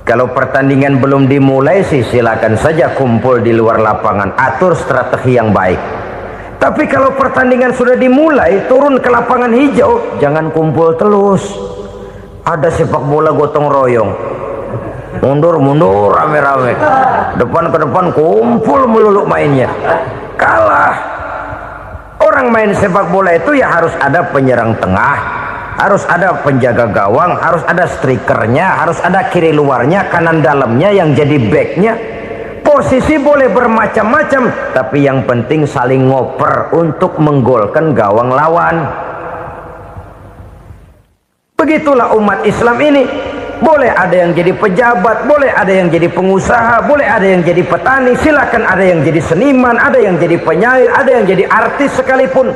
kalau pertandingan belum dimulai sih silakan saja kumpul di luar lapangan, atur strategi yang baik. Tapi kalau pertandingan sudah dimulai, turun ke lapangan hijau, jangan kumpul terus. Ada sepak bola gotong royong, mundur-mundur rame-rame, depan ke depan kumpul melulu mainnya. Kalah. Orang main sepak bola itu ya harus ada penyerang tengah, harus ada penjaga gawang, harus ada strikernya, harus ada kiri luarnya, kanan dalamnya yang jadi backnya. Posisi boleh bermacam-macam, tapi yang penting saling ngoper untuk menggolkan gawang lawan. Begitulah umat Islam ini. Boleh ada yang jadi pejabat, boleh ada yang jadi pengusaha, boleh ada yang jadi petani, silakan ada yang jadi seniman, ada yang jadi penyair, ada yang jadi artis sekalipun.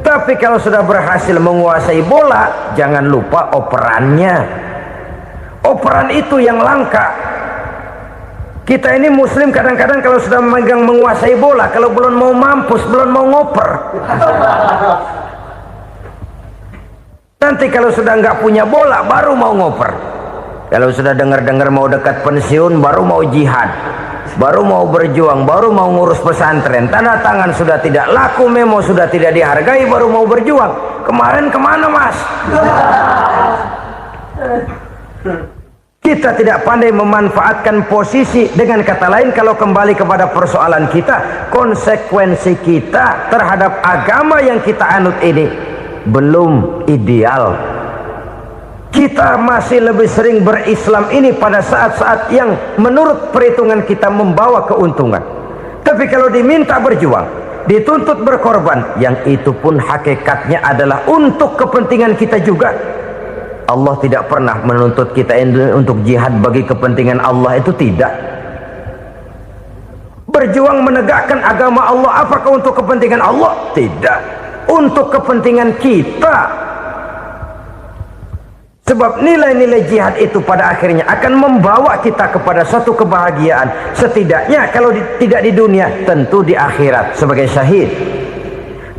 Tapi kalau sudah berhasil menguasai bola, jangan lupa operannya. Operan itu yang langka. Kita ini muslim kadang-kadang kalau sudah memegang menguasai bola, kalau belum mau mampus, belum mau ngoper. Nanti kalau sudah nggak punya bola, baru mau ngoper. Kalau sudah dengar-dengar mau dekat pensiun, baru mau jihad, baru mau berjuang, baru mau ngurus pesantren. Tanda tangan sudah tidak laku, memo sudah tidak dihargai, baru mau berjuang. Kemarin kemana mas? Kita tidak pandai memanfaatkan posisi. Dengan kata lain, kalau kembali kepada persoalan kita, konsekuensi kita terhadap agama yang kita anut ini belum ideal. Kita masih lebih sering berislam ini pada saat-saat yang menurut perhitungan kita membawa keuntungan. Tapi kalau diminta berjuang, dituntut berkorban, yang itu pun hakikatnya adalah untuk kepentingan kita juga. Allah tidak pernah menuntut kita untuk jihad bagi kepentingan Allah, itu tidak. Berjuang menegakkan agama Allah, apakah untuk kepentingan Allah? Tidak. Untuk kepentingan kita. Sebab nilai-nilai jihad itu pada akhirnya akan membawa kita kepada satu kebahagiaan. Setidaknya kalau tidak di dunia, tentu di akhirat sebagai syahid.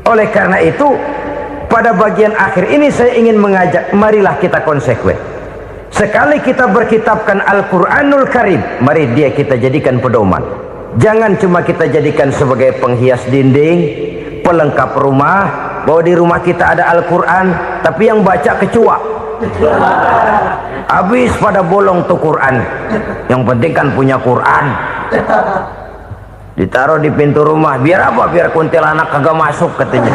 Oleh karena itu, pada bagian akhir ini saya ingin mengajak, marilah kita konsekuen. Sekali kita berkitabkan Al-Quranul Karim, mari dia kita jadikan pedoman. Jangan cuma kita jadikan sebagai penghias dinding, pelengkap rumah, bahwa di rumah kita ada Al-Quran, tapi yang baca kecoa. Habis pada bolong tuh Quran. Yang penting kan punya Quran. Ditaruh di pintu rumah, biar apa? Biar kuntilanak kagak masuk katanya.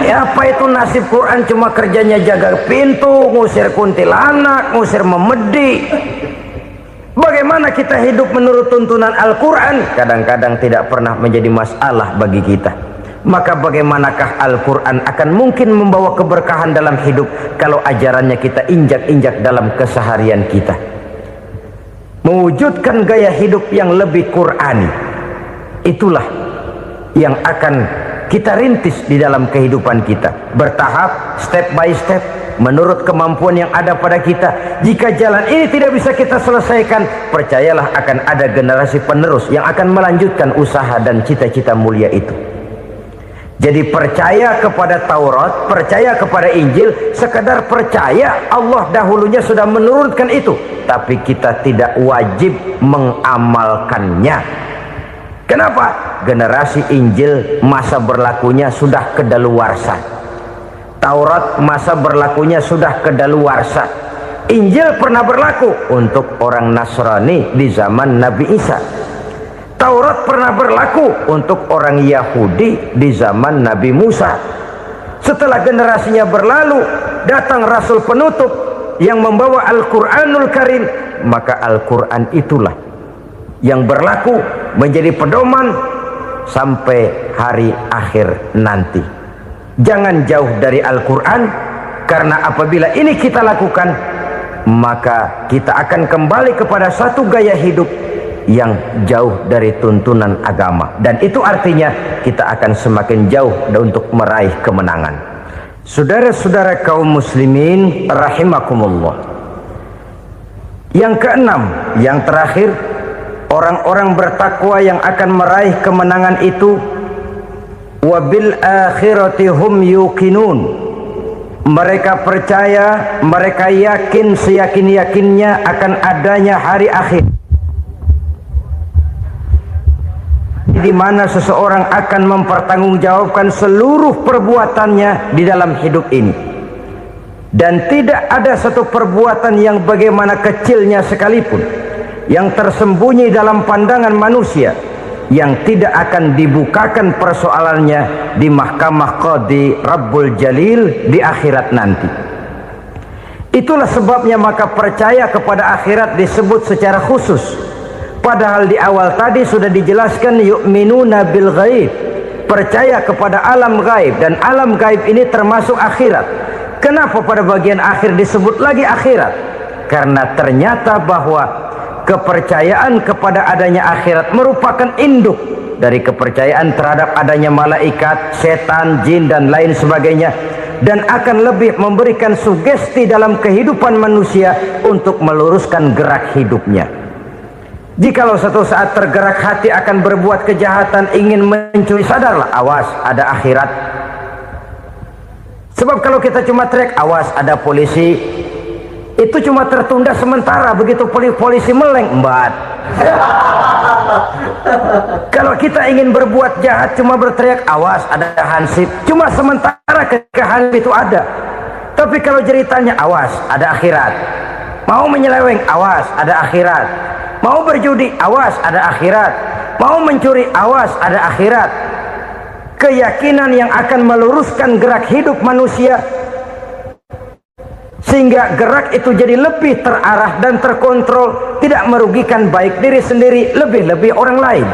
Ya apa itu nasib Quran, cuma kerjanya jaga pintu, ngusir kuntilanak, ngusir memedi. Bagaimana kita hidup menurut tuntunan Al-Quran? Kadang-kadang tidak pernah menjadi masalah bagi kita. Maka bagaimanakah Al-Quran akan mungkin membawa keberkahan dalam hidup kalau ajarannya kita injak-injak dalam keseharian kita? Mewujudkan gaya hidup yang lebih Qurani, itulah yang akan kita rintis di dalam kehidupan kita, bertahap, step by step, menurut kemampuan yang ada pada kita. Jika jalan ini tidak bisa kita selesaikan, percayalah akan ada generasi penerus yang akan melanjutkan usaha dan cita-cita mulia itu. Jadi percaya kepada Taurat, percaya kepada Injil, sekedar percaya Allah dahulunya sudah menurunkan itu, tapi kita tidak wajib mengamalkannya. Kenapa? Generasi Injil masa berlakunya sudah kedaluarsa. Taurat masa berlakunya sudah kedaluarsa. Injil pernah berlaku untuk orang Nasrani di zaman Nabi Isa. Taurat pernah berlaku untuk orang Yahudi di zaman Nabi Musa. Setelah generasinya berlalu, datang Rasul penutup yang membawa Al-Quranul Karim, maka Al-Quran itulah yang berlaku menjadi pedoman sampai hari akhir nanti. Jangan jauh dari Al-Quran, karena apabila ini kita lakukan, maka kita akan kembali kepada satu gaya hidup yang jauh dari tuntunan agama, dan itu artinya kita akan semakin jauh untuk meraih kemenangan. Saudara-saudara kaum muslimin rahimakumullah, yang keenam, yang terakhir, orang-orang bertakwa yang akan meraih kemenangan itu wabil akhirati hum yuqinun. Mereka percaya, mereka yakin seyakin-yakinnya akan adanya hari akhir, di mana seseorang akan mempertanggungjawabkan seluruh perbuatannya di dalam hidup ini, dan tidak ada satu perbuatan yang bagaimana kecilnya sekalipun yang tersembunyi dalam pandangan manusia yang tidak akan dibukakan persoalannya di mahkamah Qadi Rabbul Jalil di akhirat nanti. Itulah sebabnya maka percaya kepada akhirat disebut secara khusus. Padahal di awal tadi sudah dijelaskan yu'minuna bil ghaib, percaya kepada alam gaib, dan alam gaib ini termasuk akhirat. Kenapa pada bagian akhir disebut lagi akhirat? Karena ternyata bahwa kepercayaan kepada adanya akhirat merupakan induk dari kepercayaan terhadap adanya malaikat, setan, jin, dan lain sebagainya, dan akan lebih memberikan sugesti dalam kehidupan manusia untuk meluruskan gerak hidupnya. Jikalau satu saat tergerak hati akan berbuat kejahatan, ingin mencuri, sadarlah, awas ada akhirat. Sebab kalau kita cuma teriak awas ada polisi, itu cuma tertunda sementara. Begitu polisi meleng, embat. Kalau kita ingin berbuat jahat cuma berteriak awas ada hansip, cuma sementara ketika hansip itu ada. Tapi kalau ceritanya awas ada akhirat, mau menyeleweng awas ada akhirat, mau berjudi awas ada akhirat, mau mencuri awas ada akhirat. Keyakinan yang akan meluruskan gerak hidup manusia sehingga gerak itu jadi lebih terarah dan terkontrol, tidak merugikan baik diri sendiri, lebih-lebih orang lain.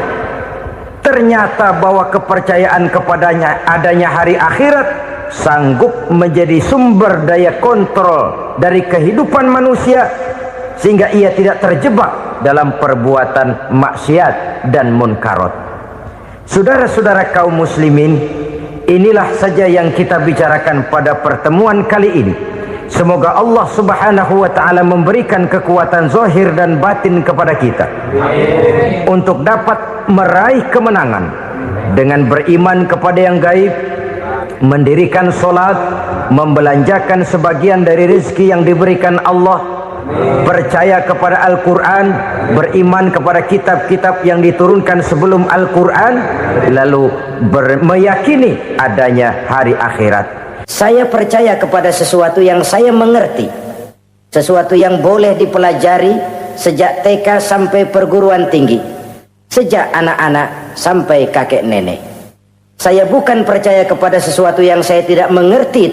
Ternyata bahwa kepercayaan kepadanya adanya hari akhirat sanggup menjadi sumber daya kontrol dari kehidupan manusia, sehingga ia tidak terjebak dalam perbuatan maksiat dan munkarat. Saudara-saudara kaum muslimin, inilah saja yang kita bicarakan pada pertemuan kali ini. Semoga Allah subhanahu wa ta'ala memberikan kekuatan zahir dan batin kepada kita untuk dapat meraih kemenangan dengan beriman kepada yang gaib, mendirikan solat, membelanjakan sebagian dari rezeki yang diberikan Allah, percaya kepada Al-Quran, beriman kepada kitab-kitab yang diturunkan sebelum Al-Quran, lalu meyakini adanya hari akhirat. Saya percaya kepada sesuatu yang saya mengerti, sesuatu yang boleh dipelajari sejak TK sampai perguruan tinggi, sejak anak-anak sampai kakek nenek. Saya bukan percaya kepada sesuatu yang saya tidak mengerti